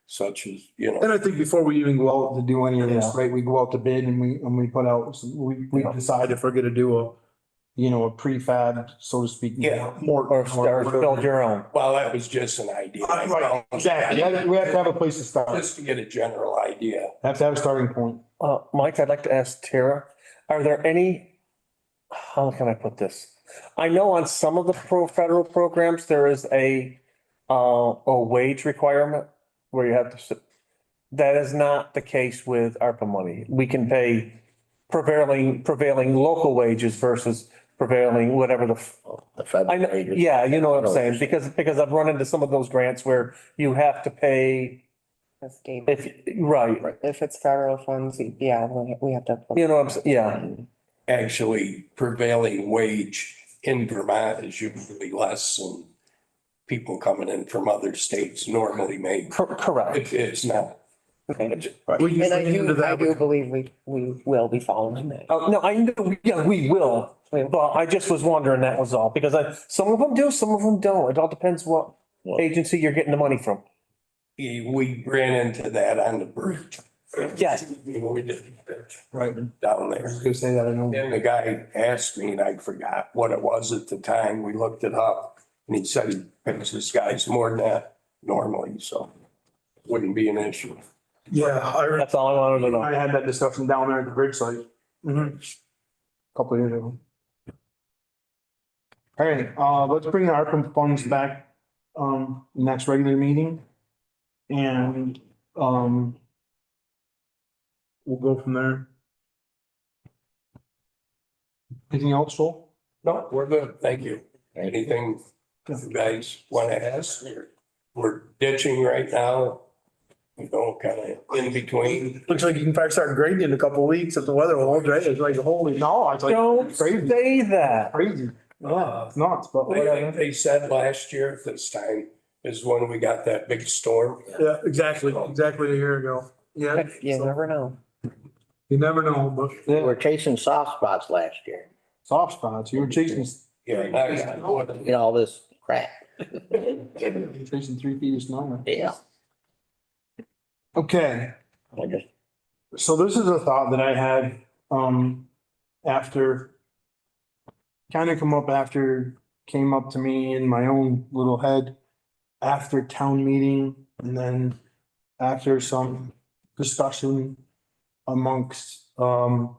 [SPEAKER 7] such as, you
[SPEAKER 3] And
[SPEAKER 7] know,
[SPEAKER 3] I think before we even go out to do any of this, right, we go out to bid and we put out, we decide if we're gonna do a, you know, a prefab, so to speak.
[SPEAKER 7] Yeah.
[SPEAKER 6] Or build your own.
[SPEAKER 7] well, that was just an idea.
[SPEAKER 3] Right, exactly. We have to have a place to start.
[SPEAKER 7] Just to get a general idea.
[SPEAKER 3] Have to have a starting point.
[SPEAKER 6] Mike, I'd like to ask Tara, are there any, how can I put this? I know on some of the federal programs, there is a wage requirement where you have to, that is not the case with ARPA money. We can pay prevailing local wages versus prevailing whatever
[SPEAKER 2] The
[SPEAKER 6] I
[SPEAKER 2] federal
[SPEAKER 6] know,
[SPEAKER 2] wages.
[SPEAKER 6] yeah, you know what I'm saying, because I've run into some of those grants where you have to pay
[SPEAKER 1] That's Dave.
[SPEAKER 6] right,
[SPEAKER 1] If it's federal funds, yeah, we have to.
[SPEAKER 6] you know what I'm saying, yeah.
[SPEAKER 7] Actually, prevailing wage in Vermont is usually less than people coming in from other states normally make.
[SPEAKER 6] Correct.
[SPEAKER 7] It's not.
[SPEAKER 3] We
[SPEAKER 1] And I
[SPEAKER 3] can
[SPEAKER 1] do,
[SPEAKER 3] into that.
[SPEAKER 1] I do believe we will be following that.
[SPEAKER 6] Oh, no, I know, yeah, we will, but I just was wondering, that was all, because some of them do, some of them don't. It all depends what agency you're getting the money from.
[SPEAKER 7] We ran into that on the bridge.
[SPEAKER 6] Yes.
[SPEAKER 7] We did
[SPEAKER 3] Right.
[SPEAKER 7] down there.
[SPEAKER 3] I was gonna say that, I know.
[SPEAKER 7] Then the guy asked me and I forgot what it was at the time. We looked it up and he said he pays his guys more than that normally, so wouldn't be an issue.
[SPEAKER 3] Yeah,
[SPEAKER 6] That's all I wanted to know.
[SPEAKER 3] I had that discussion down there at the bridge site. Couple of years ago. All right, let's bring the ARPA funds back, next regular meeting. And, we'll go from there. Anything else, Joel?
[SPEAKER 7] No, we're good. Thank you. Anything you guys want to ask? We're ditching right now. You know, kind of in between.
[SPEAKER 3] Looks like you can probably start grading in a couple of weeks if the weather holds, right? It's like, holy, no, it's like.
[SPEAKER 6] Don't
[SPEAKER 3] Crazy,
[SPEAKER 6] say that.
[SPEAKER 3] crazy. Yeah, it's nuts, but whatever.
[SPEAKER 7] They said last year this time is when we got that big storm.
[SPEAKER 3] Yeah, exactly a year ago. Yeah.
[SPEAKER 1] You never know.
[SPEAKER 3] You never know, but
[SPEAKER 2] We were chasing soft spots last year,
[SPEAKER 3] soft spots, you were chasing,
[SPEAKER 7] Yeah, now you got more than-
[SPEAKER 2] you know, all this crap.
[SPEAKER 3] chasing 3 feet of snow.
[SPEAKER 2] Yeah.
[SPEAKER 3] Okay,
[SPEAKER 2] I just,
[SPEAKER 3] so this is a thought that I had, after. Kind of came up to me in my own little head after town meeting and then after some discussion amongst, some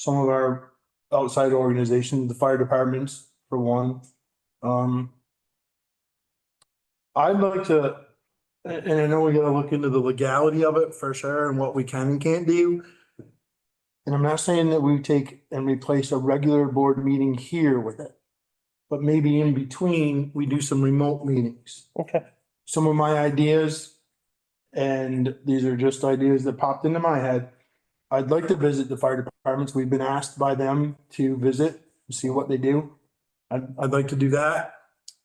[SPEAKER 3] of our outside organizations, the fire departments, for one. I'd like to, and I know we gotta look into the legality of it for sure and what we can and can't do. And I'm not saying that we take and replace a regular board meeting here with it. But maybe in between, we do some remote meetings.
[SPEAKER 6] Okay.
[SPEAKER 3] Some of my ideas, and these are just ideas that popped into my head. I'd like to visit the fire departments. We've been asked by them to visit, see what they do. I'd like to do that.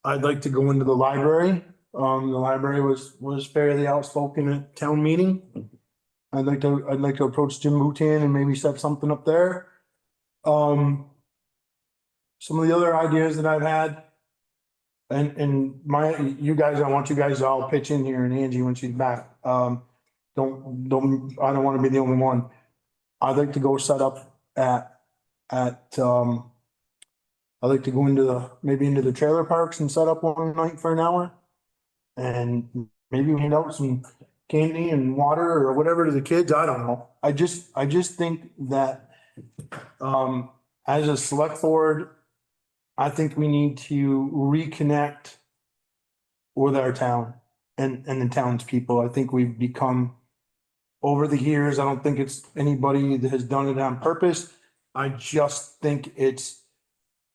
[SPEAKER 3] I'd like to go into the library. The library was fairly outspoken at town meeting. I'd like to approach Jim Boutin and maybe set something up there. Some of the other ideas that I've had. And you guys, I want you guys to all pitch in here, and Angie when she's back. I don't want to be the only one. I'd like to go set up I'd like to go into the trailer parks and set up one night for an hour. And maybe hand out some candy and water or whatever to the kids. I don't know. I just think that, as a select board, I think we need to reconnect with our town and the townspeople. I think we've become, over the years, I don't think it's anybody that has done it on purpose. I just think it's,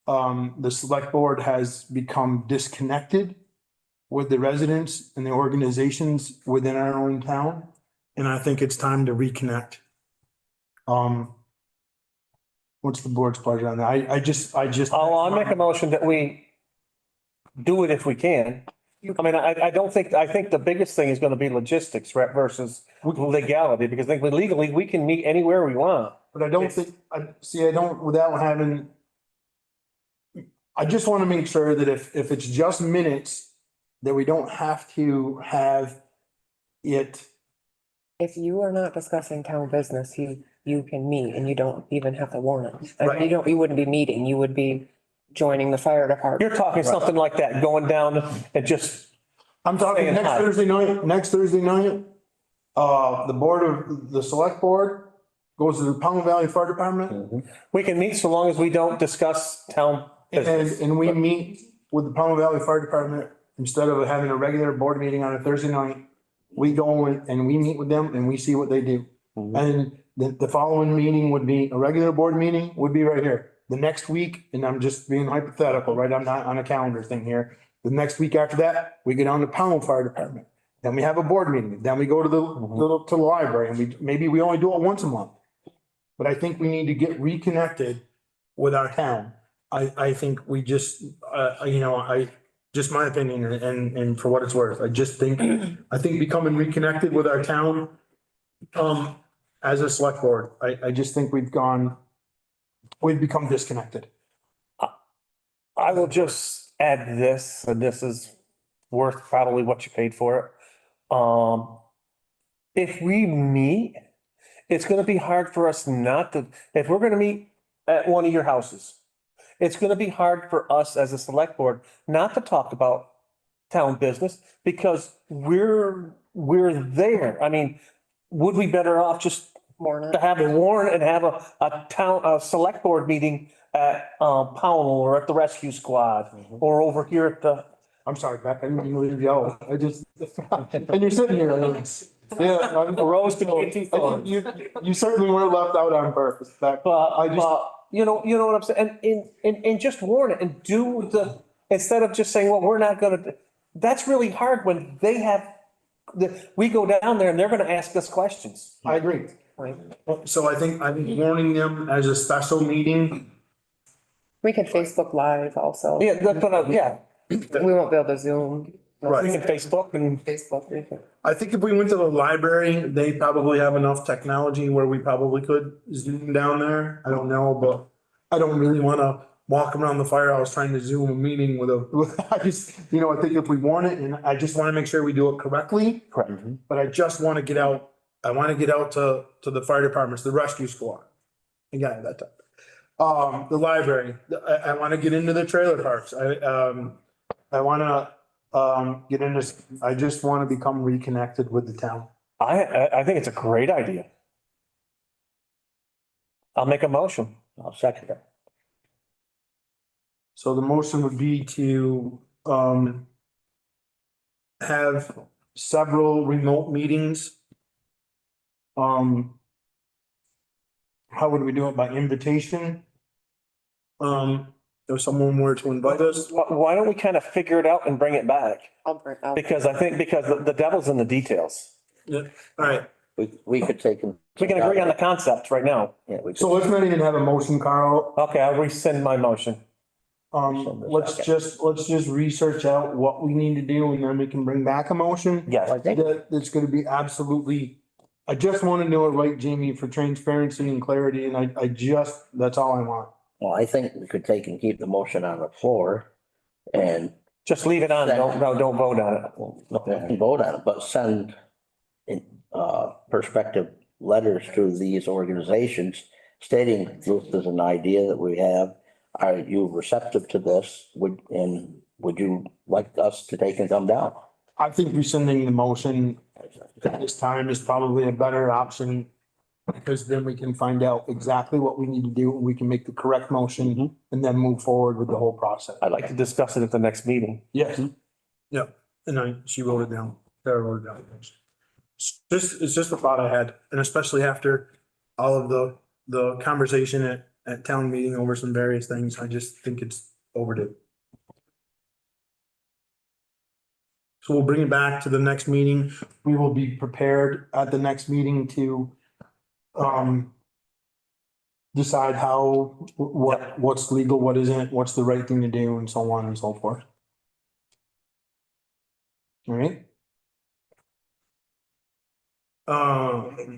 [SPEAKER 3] the select board has become disconnected with the residents and the organizations within our own town. And I think it's time to reconnect. What's the board's pleasure on that? I just.
[SPEAKER 6] I'll make a motion that we do it if we can. I mean, I don't think, I think the biggest thing is gonna be logistics, right, versus legality, because I think legally, we can meet anywhere we want.
[SPEAKER 3] But I don't think, I don't, without having. I just want to make sure that if it's just minutes, that we don't have to have it.
[SPEAKER 1] If you are not discussing town business, you can meet and you don't even have to warn it.
[SPEAKER 3] Right.
[SPEAKER 1] You wouldn't be meeting, you would be joining the fire department.
[SPEAKER 6] You're talking something like that, going down and just,
[SPEAKER 3] I'm talking
[SPEAKER 6] Saying
[SPEAKER 3] next
[SPEAKER 6] hi.
[SPEAKER 3] Thursday night, the select board goes to the Pownell Valley Fire Department.
[SPEAKER 6] we can meet so long as we don't discuss town business.
[SPEAKER 3] And we meet with the Pownell Valley Fire Department instead of having a regular board meeting on a Thursday night. We go in and we meet with them and we see what they do. And the following meeting would be, a regular board meeting would be right here. The next week, and I'm just being hypothetical, right? I'm not on a calendar thing here. The next week after that, we get on the Pownell Fire Department. Then we have a board meeting. Then we go to the library and maybe we only do it once a month. But I think we need to get reconnected with our town. I think we just, just my opinion and for what it's worth, I think becoming reconnected with our town, as a select board, I just think we've become disconnected.
[SPEAKER 6] I will just add this, and this is worth probably what you paid for it. If we meet, it's gonna be hard for us not to, if we're gonna meet at one of your houses, it's gonna be hard for us as a select board not to talk about town business because we're there. I mean, would we better off just
[SPEAKER 1] Warn
[SPEAKER 6] to
[SPEAKER 1] it.
[SPEAKER 6] have a warrant and have a select board meeting at, Powell or at the rescue squad or over here at the,
[SPEAKER 3] I'm sorry, Beck, I didn't mean to leave you out. And you're sitting here. Yeah.
[SPEAKER 6] a rose between two
[SPEAKER 3] I
[SPEAKER 6] thorns.
[SPEAKER 3] think you certainly weren't left out on purpose, Beck.
[SPEAKER 6] But, you know what I'm saying? And just warn it and do instead of just saying, well, we're not gonna, that's really hard when they have, we go down there and they're gonna ask us questions.
[SPEAKER 3] I agree.
[SPEAKER 1] Right.
[SPEAKER 3] So I think warning them as a special meeting.
[SPEAKER 1] We could Facebook Live also.
[SPEAKER 6] Yeah, that's what
[SPEAKER 1] We won't be able to Zoom.
[SPEAKER 3] Right.
[SPEAKER 6] we can Facebook and,
[SPEAKER 1] Facebook, we can.
[SPEAKER 3] I think if we went to the library, they probably have enough technology where we probably could Zoom down there. I don't know, but I don't really want to walk around the firehouse trying to Zoom a meeting I just, I think if we want it, and I just want to make sure we do it correctly,
[SPEAKER 6] correct.
[SPEAKER 3] but I just want to get out. I want to get out to the fire departments, the rescue squad. Again, that time. The library, I want to get into the trailer parks. I want to get into, I just want to become reconnected with the town.
[SPEAKER 6] I think it's a great idea. I'll make a motion.
[SPEAKER 2] I'll second it.
[SPEAKER 3] So the motion would be to have several remote meetings. How would we do it? By invitation? If someone were to invite us?
[SPEAKER 6] Why don't we kind of figure it out and bring it back?
[SPEAKER 1] I'll-
[SPEAKER 6] Because I think, because the devil's in the details.
[SPEAKER 3] Yeah, all right.
[SPEAKER 2] We could take them.
[SPEAKER 6] We can agree on the concept right now.
[SPEAKER 2] Yeah, we could.
[SPEAKER 3] So let's not even have a motion, Carl.
[SPEAKER 6] Okay, I'll rescind my motion.
[SPEAKER 3] Let's just research out what we need to do and then we can bring back a motion.
[SPEAKER 6] Yes.
[SPEAKER 3] That's gonna be absolutely, I just want to know it right, Jamie, for transparency and clarity, and that's all I want.
[SPEAKER 2] Well, I think we could take and keep the motion on the floor and
[SPEAKER 6] Just leave it on. Don't vote on it.
[SPEAKER 2] not vote on it, but send in, prospective letters to these organizations stating this is an idea that we have. Are you receptive to this? Would you like us to take and come down?
[SPEAKER 3] I think rescinding the motion at this time is probably a better option. Because then we can find out exactly what we need to do, and we can make the correct motion and then move forward with the whole process.
[SPEAKER 6] I'd like to discuss it at the next meeting.
[SPEAKER 3] Yes. Yeah, and she wrote it down. Sarah wrote it down. It's just a thought I had, and especially after all of the conversation at town meeting over some various things, I just think it's overdue. So we'll bring it back to the next meeting. We will be prepared at the next meeting to decide what's legal, what isn't, what's the right thing to do, and so on and so forth. All right.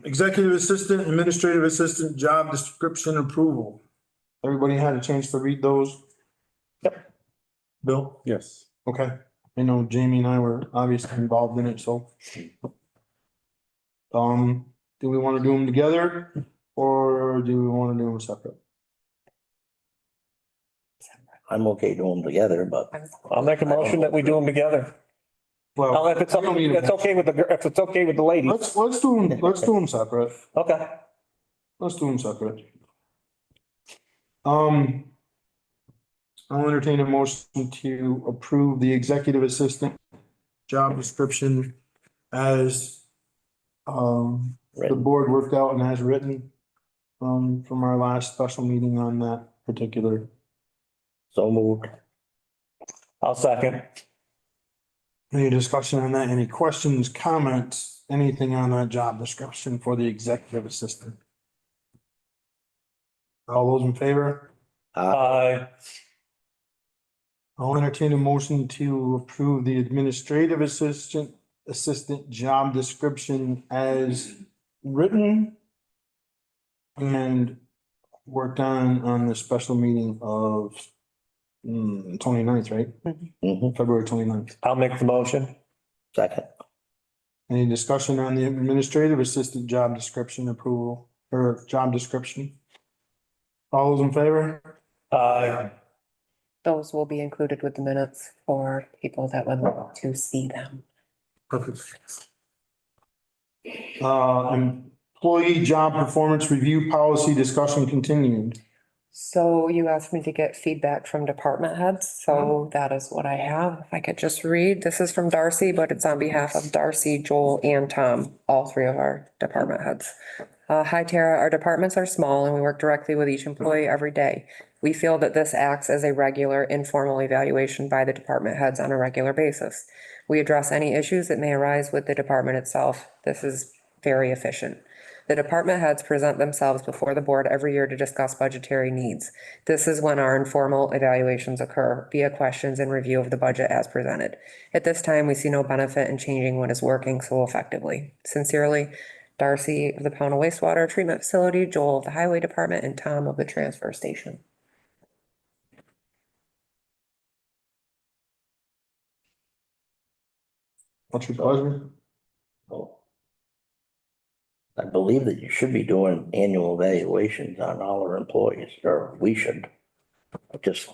[SPEAKER 3] Executive assistant, administrative assistant, job description approval. Everybody had a chance to read those?
[SPEAKER 2] Yep.
[SPEAKER 3] Bill?
[SPEAKER 8] Yes.
[SPEAKER 3] Okay, I know Jamie and I were obviously involved in it, so. Do we want to do them together or do we want to do them separate?
[SPEAKER 2] I'm okay doing them together, but
[SPEAKER 6] I'll make a motion that we do them together. Well, if it's,
[SPEAKER 3] I don't need
[SPEAKER 6] it's okay with if it's okay with the ladies.
[SPEAKER 3] let's do them separate.
[SPEAKER 6] Okay.
[SPEAKER 3] Let's do them separate. I'll entertain a motion to approve the executive assistant job description as the board worked out and as written from our last special meeting on that particular.
[SPEAKER 2] so moved.
[SPEAKER 6] I'll second.
[SPEAKER 3] Any discussion on that? Any questions, comments, anything on that job description for the executive assistant? All those in favor? I'll entertain a motion to approve the administrative assistant job description as written and worked on the special meeting of 29th, right?
[SPEAKER 2] Mhm.
[SPEAKER 3] February 29th.
[SPEAKER 6] I'll make the motion.
[SPEAKER 2] Second.
[SPEAKER 3] Any discussion on the administrative assistant job description approval or job description? All those in favor?
[SPEAKER 1] Those will be included with the minutes for people that would like to see them.
[SPEAKER 3] Perfect. Employee job performance review policy discussion continued.
[SPEAKER 1] So you asked me to get feedback from department heads, so that is what I have. If I could just read, this is from Darcy, but it's on behalf of Darcy, Joel, and Tom, all three of our department heads. Hi Tara, our departments are small and we work directly with each employee every day. We feel that this acts as a regular informal evaluation by the department heads on a regular basis. We address any issues that may arise with the department itself. This is very efficient. The department heads present themselves before the board every year to discuss budgetary needs. This is when our informal evaluations occur via questions and review of the budget as presented. At this time, we see no benefit in changing what is working so effectively. Sincerely, Darcy of the Pownell Wastewater Treatment Facility, Joel of the Highway Department, and Tom of the Transfer Station.
[SPEAKER 3] What's your pleasure?
[SPEAKER 2] I believe that you should be doing annual evaluations on all our employees, or we should. I just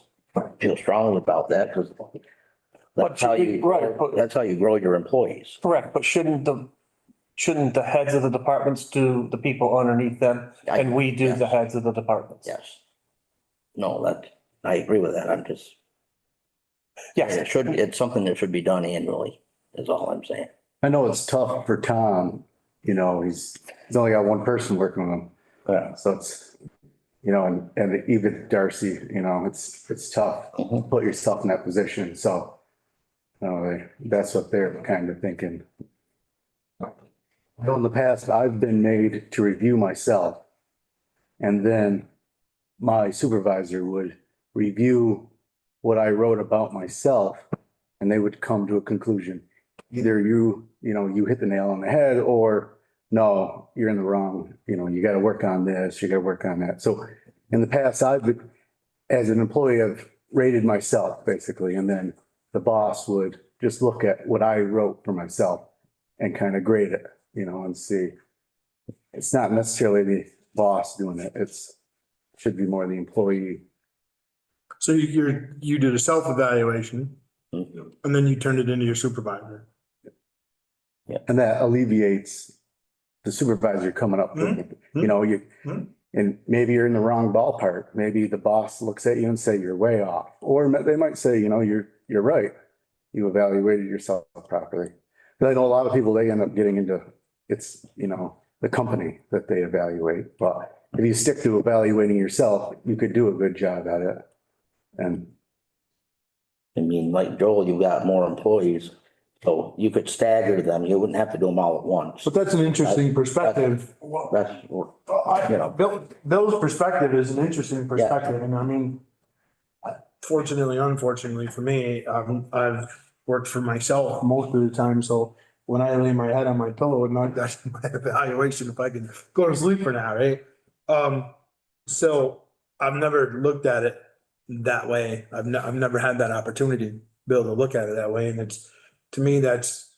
[SPEAKER 2] feel strongly about that because that's how you,
[SPEAKER 6] Right, but-
[SPEAKER 2] that's how you grow your employees.
[SPEAKER 6] Correct, but shouldn't the heads of the departments do the people underneath them and we do the heads of the departments?
[SPEAKER 2] Yes. No, I agree with that. I'm just,
[SPEAKER 6] Yes,
[SPEAKER 2] it's something that should be done annually, is all I'm saying.
[SPEAKER 8] I know it's tough for Tom, you know, he's only got one person working with him. So it's, you know, and even Darcy, you know, it's tough to put yourself in that position. So, that's what they're kind of thinking. In the past, I've been made to review myself. And then my supervisor would review what I wrote about myself and they would come to a conclusion. Either you hit the nail on the head or no, you're in the wrong, you got to work on this, you got to work on that. So in the past, as an employee, I've rated myself basically. And then the boss would just look at what I wrote for myself and kind of grade it, and see. It's not necessarily the boss doing it. Should be more the employee.
[SPEAKER 3] So you did a self-evaluation and then you turned it into your supervisor.
[SPEAKER 8] And that alleviates the supervisor coming up, and maybe you're in the wrong ballpark. Maybe the boss looks at you and say, you're way off. Or they might say, you're right. You evaluated yourself properly. But I know a lot of people, they end up getting into, it's, the company that they evaluate. But if you stick to evaluating yourself, you could do a good job at it. And
[SPEAKER 2] I mean, like Joel, you got more employees, so you could stagger them. You wouldn't have to do them all at once.
[SPEAKER 3] But that's an interesting perspective.
[SPEAKER 2] That's,
[SPEAKER 3] Bill's perspective is an interesting perspective. And I mean, fortunately, unfortunately for me, I've works for myself most of the time, so when I lay my head on my pillow at night, that's my evaluation, if I can go to sleep for now, right? So I've never looked at it that way. I've never had that opportunity to be able to look at it that way, and it's, to me, that's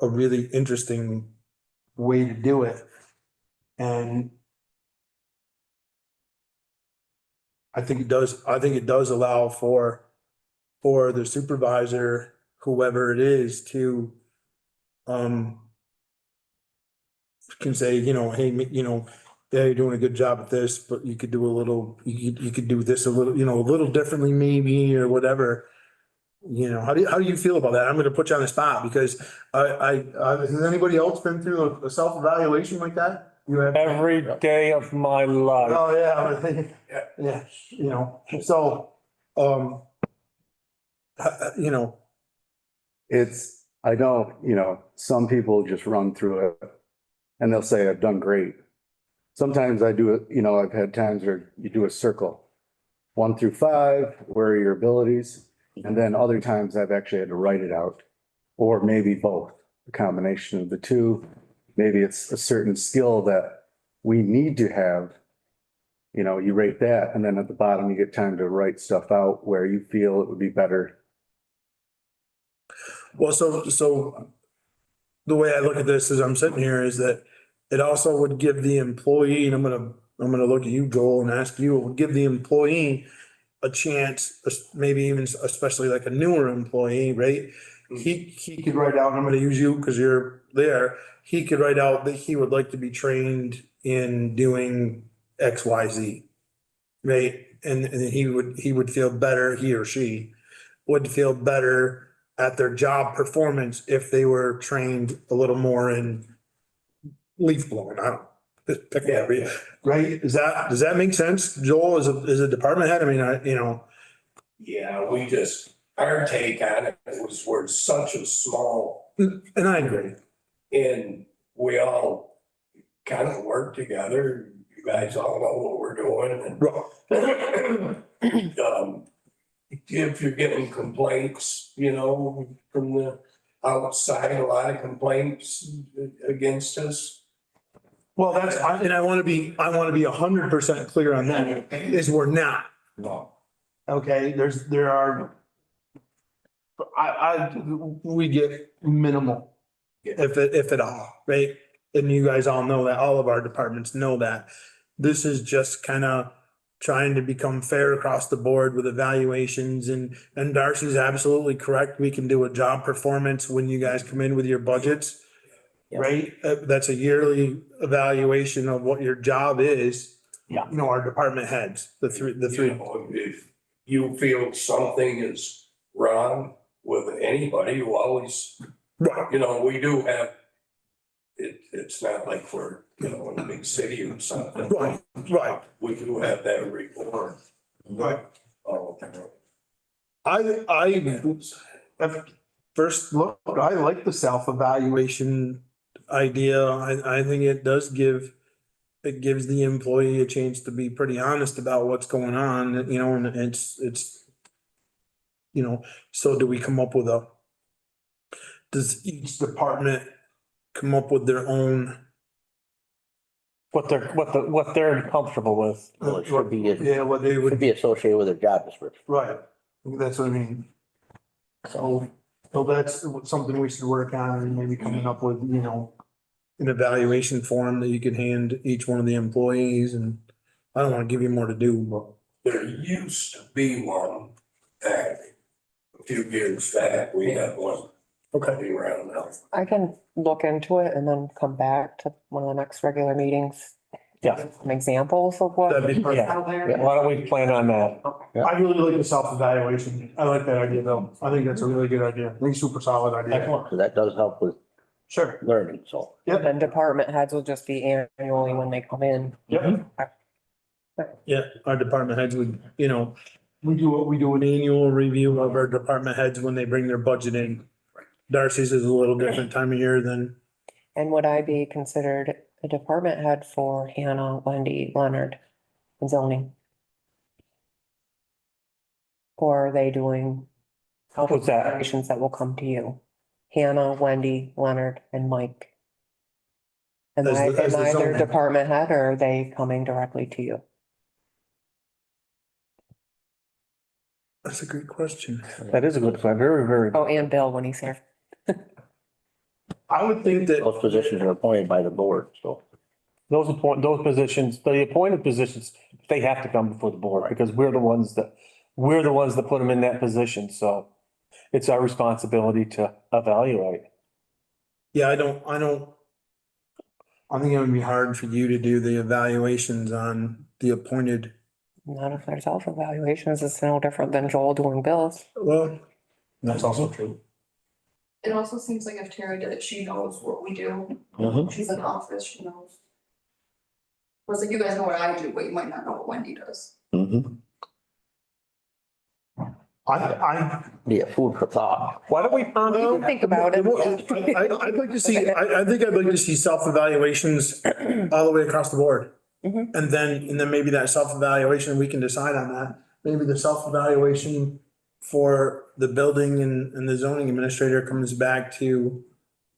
[SPEAKER 3] a really interesting way to do it. And I think it does allow for the supervisor, whoever it is, to can say, hey, yeah, you're doing a good job at this, but you could do a little, you could do this a little, a little differently maybe, or whatever. How do you feel about that? I'm gonna put you on the spot because has anybody else been through a self-evaluation like that? You have?
[SPEAKER 6] Every day of my life.
[SPEAKER 3] Oh, yeah, so, you know,
[SPEAKER 8] I know, some people just run through it and they'll say, I've done great. Sometimes I do it, I've had times where you do a circle, 1 through 5, where are your abilities? And then other times I've actually had to write it out, or maybe both, a combination of the two. Maybe it's a certain skill that we need to have. You rate that, and then at the bottom, you get time to write stuff out where you feel it would be better.
[SPEAKER 3] well, so the way I look at this as I'm sitting here is that it also would give the employee, and I'm gonna look at you, Joel, and ask you, it would give the employee a chance, maybe even especially like a newer employee, right? He could write out, and I'm gonna use you because you're there. He could write out that he would like to be trained in doing X, Y, Z. Right? And he would feel better, he or she would feel better at their job performance if they were trained a little more in leaf blowing. I don't, just pick that, right? Does that make sense, Joel, as a department head? I mean,
[SPEAKER 7] Yeah, our take on it was we're such a small,
[SPEAKER 3] and I agree.
[SPEAKER 7] and we all kind of work together. You guys all know what we're doing and if you're getting complaints, from the outside, a lot of complaints against us.
[SPEAKER 3] Well, and I want to be 100% clear on that, is we're not.
[SPEAKER 7] No.
[SPEAKER 3] Okay, we get minimal, if at all, right? And you guys all know that, all of our departments know that. This is just kind of trying to become fair across the board with evaluations, and Darcy's absolutely correct. We can do a job performance when you guys come in with your budgets, right? That's a yearly evaluation of what your job is.
[SPEAKER 2] Yeah.
[SPEAKER 3] Our department heads, the three.
[SPEAKER 7] If you feel something is wrong with anybody, you always,
[SPEAKER 3] Right.
[SPEAKER 7] we do have, it's not like we're, in a big city or something.
[SPEAKER 3] Right.
[SPEAKER 7] We do have that report.
[SPEAKER 3] Right.
[SPEAKER 7] Oh,
[SPEAKER 3] At first look, I like the self-evaluation idea. I think it gives the employee a chance to be pretty honest about what's going on, and it's, so do we come up with does each department come up with their own?
[SPEAKER 6] What they're comfortable with.
[SPEAKER 2] Well, it should be,
[SPEAKER 3] Yeah, what they
[SPEAKER 2] should
[SPEAKER 3] would,
[SPEAKER 2] be associated with their job description.
[SPEAKER 3] right, that's what I mean. So that's something we should work on, and maybe coming up with, an evaluation form that you can hand each one of the employees, and I don't want to give you more to do, but.
[SPEAKER 7] there used to be one back a few years back, we had one running around now.
[SPEAKER 1] I can look into it and then come back to one of the next regular meetings.
[SPEAKER 6] Yeah.
[SPEAKER 1] Some examples of what.
[SPEAKER 3] That'd be perfect.
[SPEAKER 1] out there.
[SPEAKER 6] Why don't we plan on that?
[SPEAKER 3] I really like the self-evaluation. I like that idea, though. I think that's a really good idea. I think super solid idea.
[SPEAKER 2] So that does help with
[SPEAKER 3] Sure.
[SPEAKER 2] learning, so.
[SPEAKER 3] Yep.
[SPEAKER 1] Then department heads will just be annually when they come in.
[SPEAKER 3] Yep. Yeah, our department heads would, we do an annual review of our department heads when they bring their budget in. Darcy's is a little different time of year than,
[SPEAKER 1] And would I be considered a department head for Hannah, Wendy, Leonard, and zoning? Or are they doing
[SPEAKER 6] What's that?
[SPEAKER 1] Evaluations that will come to you. Hannah, Wendy, Leonard, and Mike. Am
[SPEAKER 3] As
[SPEAKER 1] I,
[SPEAKER 3] the- as
[SPEAKER 1] am
[SPEAKER 3] the
[SPEAKER 1] I their
[SPEAKER 3] zoning.
[SPEAKER 1] department head or are they coming directly to you?
[SPEAKER 3] That's a great question.
[SPEAKER 6] That is a good question. Very, very.
[SPEAKER 1] Oh, and Bill when he's here.
[SPEAKER 3] I would think that,
[SPEAKER 2] Those positions are appointed by the board, so.
[SPEAKER 6] Those positions, the appointed positions, they have to come before the board because we're the ones that put them in that position. So it's our responsibility to evaluate.
[SPEAKER 3] yeah, I think it would be hard for you to do the evaluations on the appointed,
[SPEAKER 1] Not if there's self-evaluations, it's no different than Joel doing Bill's.
[SPEAKER 3] well, that's also true.
[SPEAKER 4] It also seems like if Tara did it, she knows what we do.
[SPEAKER 2] Mhm.
[SPEAKER 4] She's in office, she knows. Whereas like you guys know what I do, but you might not know what Wendy does.
[SPEAKER 2] Mhm.
[SPEAKER 3] I,
[SPEAKER 2] Be a food for thought.
[SPEAKER 6] Why don't we,
[SPEAKER 1] Think about it.
[SPEAKER 3] I'd like to see, I think I'd like to see self-evaluations all the way across the board.
[SPEAKER 1] Mhm.
[SPEAKER 3] And then maybe that self-evaluation, we can decide on that. Maybe the self-evaluation for the building and the zoning administrator comes back to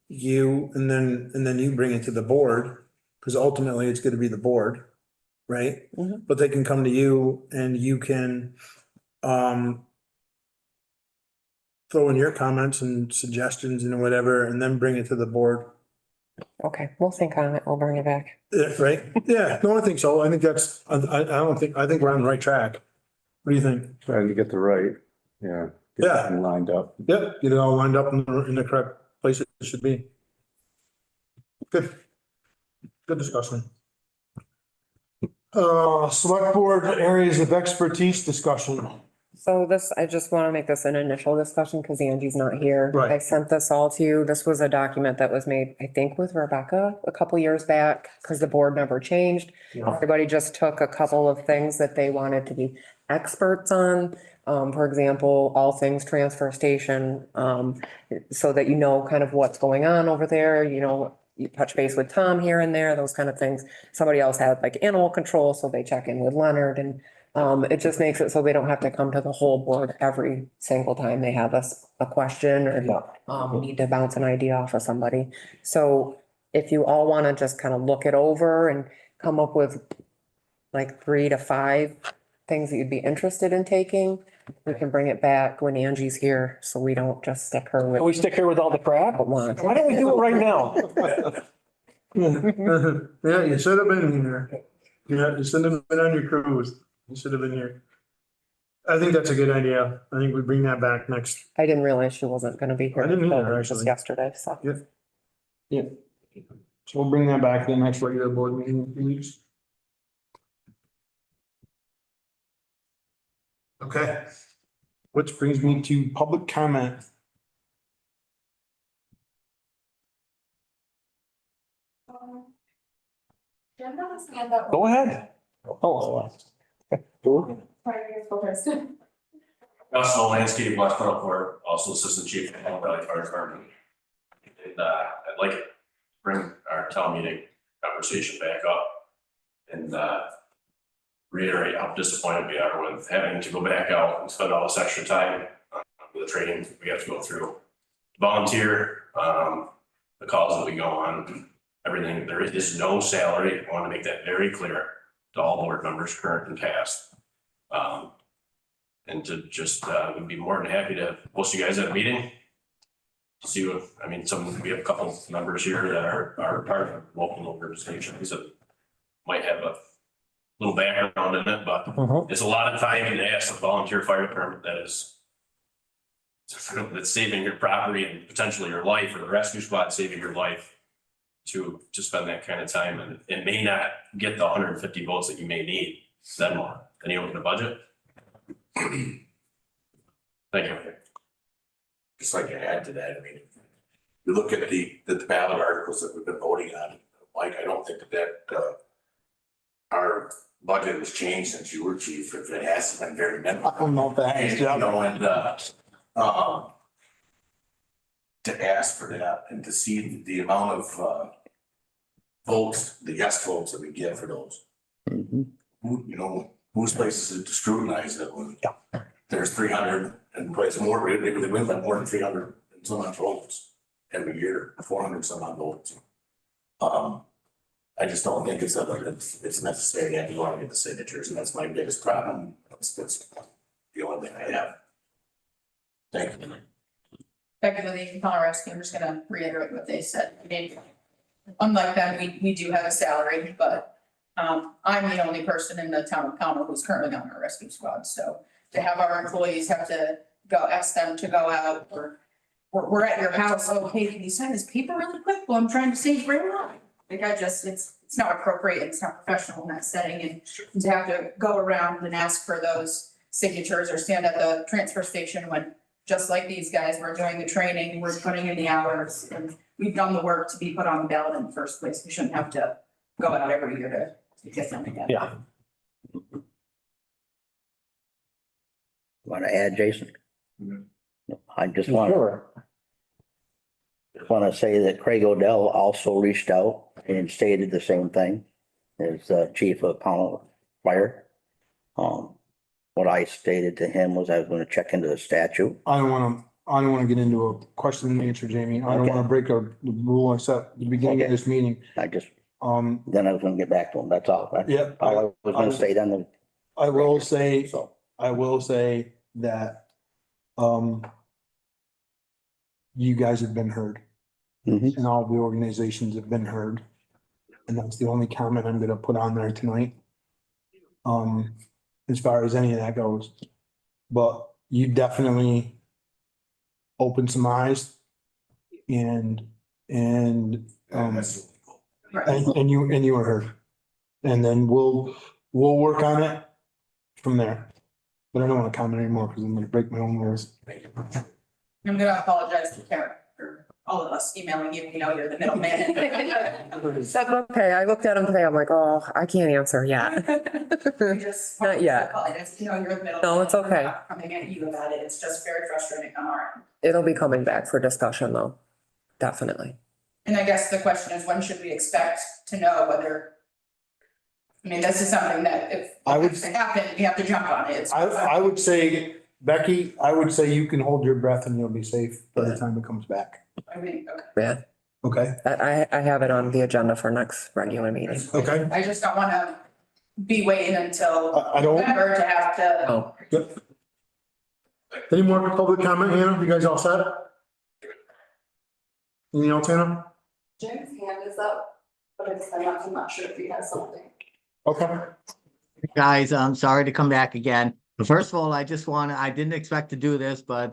[SPEAKER 3] you and then you bring it to the board. Cause ultimately it's gonna be the board, right?
[SPEAKER 1] Mhm.
[SPEAKER 3] But they can come to you and you can, throw in your comments and suggestions and whatever, and then bring it to the board.
[SPEAKER 1] Okay, we'll think on it. We'll bring it back.
[SPEAKER 3] Right? Yeah, no, I think so. I think that's, I think we're on the right track. What do you think?
[SPEAKER 8] Trying to get the right, yeah. get
[SPEAKER 3] Yeah.
[SPEAKER 8] everything Lined up.
[SPEAKER 3] Yep, get it all lined up in the correct place it should be. Good. Good discussion. Select board areas of expertise discussion.
[SPEAKER 1] So this, I just want to make this an initial discussion because Angie's not here.
[SPEAKER 3] Right.
[SPEAKER 1] I sent this all to you. This was a document that was made, I think, with Rebecca a couple years back because the board never changed.
[SPEAKER 3] Yeah.
[SPEAKER 1] Everybody just took a couple of things that they wanted to be experts on. For example, all things transfer station, so that you know kind of what's going on over there, you touch base with Tom here and there, those kind of things. Somebody else had like animal control, so they check in with Leonard and it just makes it so they don't have to come to the whole board every single time they have a question or need to bounce an idea off of somebody. So if you all want to just kind of look it over and come up with like 3 to 5 things that you'd be interested in taking, we can bring it back when Angie's here, so we don't just stick her
[SPEAKER 6] can we
[SPEAKER 1] with
[SPEAKER 6] stick here with all the crap?
[SPEAKER 1] one.
[SPEAKER 6] Why don't we do it right now?
[SPEAKER 3] Yeah, you should have been here. Yeah, you shouldn't have been on your cruise. You should have been here. I think that's a good idea. I think we bring that back next.
[SPEAKER 1] I didn't realize she wasn't gonna be here.
[SPEAKER 3] I didn't either,
[SPEAKER 1] until just
[SPEAKER 3] actually.
[SPEAKER 1] yesterday, so.
[SPEAKER 3] Yeah. So we'll bring that back to the next regular board meeting in 2 weeks. Okay. Which brings me to public comment.
[SPEAKER 4] Jen has his hand up.
[SPEAKER 6] Go ahead. Oh,
[SPEAKER 9] Also landscape West Court, also assistant chief of Hell Valley Fire Department. And I'd like to bring our town meeting conversation back up and reiterate how disappointed we are with having to go back out and spend all this extra time with the training we have to go through. Volunteer, the calls that we go on, everything, there is no salary. I want to make that very clear to all board members, current and past. And to just, would be more than happy to host you guys at a meeting. See what, we have a couple of members here that are part of local organizations that might have a little background in it, but it's a lot of time to ask a volunteer fire department that's saving your property and potentially your life, or the rescue squad saving your life to spend that kind of time, and it may not get the 150 votes that you may need, then more. Then you open the budget. Thank you.
[SPEAKER 10] Just like to add to that, you look at the ballot articles that we've been voting on, Mike, I don't think that our budget has changed since you were chief, if it has been very minimal.
[SPEAKER 3] Oh, no, thanks.
[SPEAKER 10] And, to ask for that and to see the amount of votes, the yes votes that we get for those.
[SPEAKER 2] Mhm.
[SPEAKER 10] Whose place is it to scrutinize that one? there's 300 and probably more, maybe they win like more than 300 and some odd votes every year, 400 some odd votes. I just don't think it's necessary that you want to get the signatures, and that's my biggest problem. That's the only thing I have. Thank you.
[SPEAKER 4] Back to the Pownell Rescue, I'm just gonna reiterate what they said. I mean, unlike them, we do have a salary, but I'm the only person in the town of Pownell who's currently on our rescue squad, so to have our employees have to go, ask them to go out, or we're at your house, oh, hey, can you sign this paper really quick? Well, I'm trying to save your life. Like, it's not appropriate, it's not professional in that setting, and to have to go around and ask for those signatures or stand at the transfer station when, just like these guys, we're doing the training, we're putting in the hours, and we've done the work to be put on the ballot in the first place. We shouldn't have to go out every year to get them again.
[SPEAKER 6] Yeah.
[SPEAKER 2] Want to add, Jason? I just want to say that Craig Odell also reached out and stated the same thing as chief of Pownell Fire. What I stated to him was I was going to check into the statute.
[SPEAKER 3] I don't wanna get into a question and answer, Jamie. I don't
[SPEAKER 2] Okay.
[SPEAKER 3] wanna break a rule I set at the beginning of
[SPEAKER 2] Okay.
[SPEAKER 3] this meeting.
[SPEAKER 2] I just,
[SPEAKER 3] Um,
[SPEAKER 2] then I was going to get back to him. That's all.
[SPEAKER 3] yeah,
[SPEAKER 2] All I was going to say then,
[SPEAKER 3] I will say,
[SPEAKER 2] so.
[SPEAKER 3] that, you guys have been heard,
[SPEAKER 2] Mhm.
[SPEAKER 3] and all the organizations have been heard. And that's the only comment I'm gonna put on there tonight. As far as any of that goes. But you definitely opened some eyes and,
[SPEAKER 4] Right.
[SPEAKER 3] and you were heard. And then we'll work on it from there. But I don't want to comment anymore because I'm gonna break my own rules.
[SPEAKER 4] I'm gonna apologize to Karen for all of us emailing you, you know, you're the middleman.
[SPEAKER 1] That's okay. I looked at them today. I'm like, oh, I can't answer yet. Not yet.
[SPEAKER 4] I just, you know, you're the middleman.
[SPEAKER 1] No, it's okay.
[SPEAKER 4] We're not coming at you about it, it's just very frustrating on our end.
[SPEAKER 1] It'll be coming back for discussion though. Definitely.
[SPEAKER 4] And I guess the question is, when should we expect to know whether? I mean, this is something that if
[SPEAKER 3] I would-
[SPEAKER 4] it happen, we have to jump on it.
[SPEAKER 3] I would say, Becky, I would say you can hold your breath and you'll be safe by the time it comes back.
[SPEAKER 4] I mean, okay.
[SPEAKER 1] Yeah.
[SPEAKER 3] Okay?
[SPEAKER 1] I have it on the agenda for next regular meeting.
[SPEAKER 3] Okay?
[SPEAKER 4] I just don't wanna be waiting until
[SPEAKER 3] I don't.
[SPEAKER 4] November to have to.
[SPEAKER 1] Oh,
[SPEAKER 3] Yep. Any more public comment, Hannah? You guys all set? Anything else, Hannah?
[SPEAKER 4] Jim's hand is up, but I'm not sure if he has something.
[SPEAKER 3] Okay.
[SPEAKER 5] Guys, I'm sorry to come back again. First of all, I didn't expect to do this, but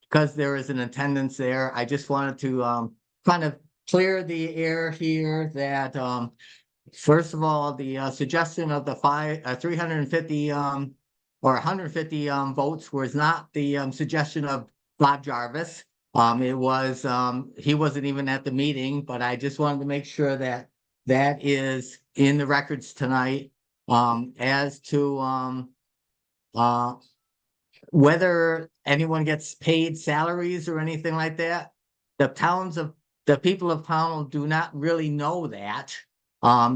[SPEAKER 5] because there is an attendance there, I just wanted to kind of clear the air here that first of all, the suggestion of the 350 or 150 votes was not the suggestion of Bob Jarvis. It was he wasn't even at the meeting, but I just wanted to make sure that that is in the records tonight. As to whether anyone gets paid salaries or anything like that, the people of Pownell do not really know that.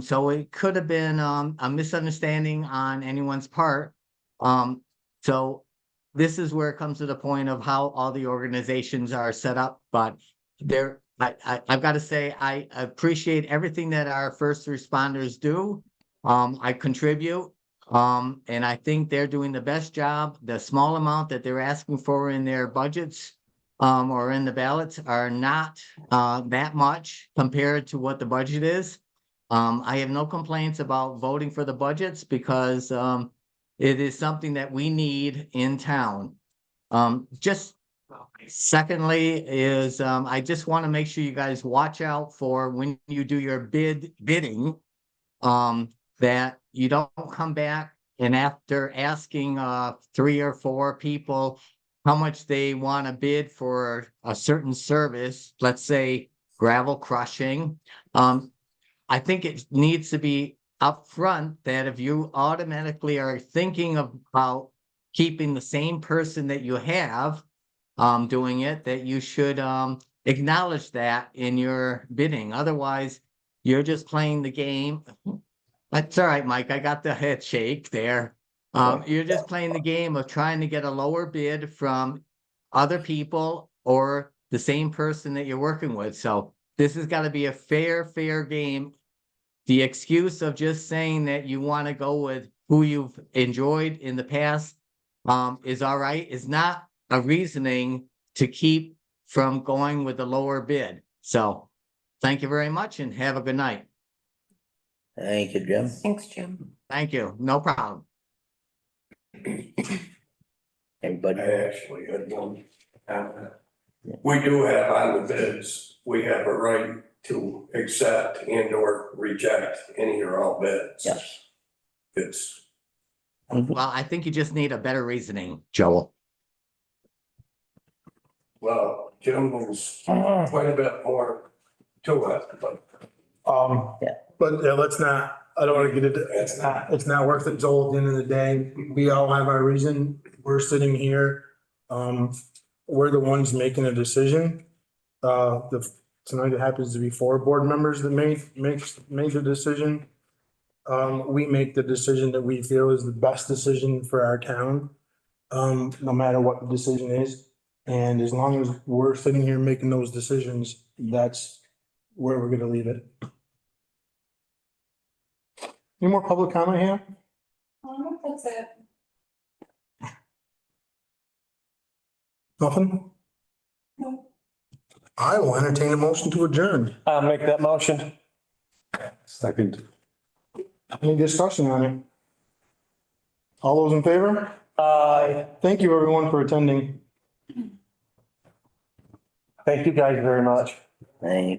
[SPEAKER 5] So it could have been a misunderstanding on anyone's part. So this is where it comes to the point of how all the organizations are set up, but I've got to say, I appreciate everything that our first responders do. I contribute, and I think they're doing the best job. The small amount that they're asking for in their budgets, or in the ballots are not, that much compared to what the budget is. I have no complaints about voting for the budgets because, it is something that we need in town. Just secondly is, I just want to make sure you guys watch out for when you do your bidding, that you don't come back and after asking 3 or 4 people how much they want to bid for a certain service, let's say gravel crushing. I think it needs to be upfront that if you automatically are thinking about keeping the same person that you have doing it, that you should acknowledge that in your bidding. Otherwise, you're just playing the game. That's all right, Mike. I got the head shake there. You're just playing the game of trying to get a lower bid from other people or the same person that you're working with. So this has got to be a fair game. The excuse of just saying that you want to go with who you've enjoyed in the past is all right, is not a reasoning to keep from going with the lower bid. So thank you very much and have a good night.
[SPEAKER 2] Thank you, Jim.
[SPEAKER 1] Thanks, Jim.
[SPEAKER 5] Thank you. No problem.
[SPEAKER 2] Everybody,
[SPEAKER 7] I actually had one comment. We do have on the bids, we have a right to accept and or reject any or all bids.
[SPEAKER 2] yes.
[SPEAKER 7] It's,
[SPEAKER 5] Well, I think you just need a better reasoning, Joel.
[SPEAKER 7] well, Jim was quite a bit more to it, but
[SPEAKER 2] Yeah.
[SPEAKER 3] But let's not, I don't wanna get into, it's not worth it, Joel, at the end of the day. We all have our reason. We're sitting here. We're the ones making a decision. Tonight it happens to be 4 board members that made the decision. We make the decision that we feel is the best decision for our town, no matter what the decision is. And as long as we're sitting here making those decisions, that's where we're gonna leave it. Any more public comment here?
[SPEAKER 4] That's it.
[SPEAKER 3] Nothing?
[SPEAKER 4] No.
[SPEAKER 3] I will entertain a motion to adjourn.
[SPEAKER 6] I'll make that motion.
[SPEAKER 8] Second.
[SPEAKER 3] Any discussion on it? All those in favor?
[SPEAKER 6] Aye.
[SPEAKER 3] Thank you, everyone, for attending.
[SPEAKER 6] Thank you guys very much.
[SPEAKER 2] Thank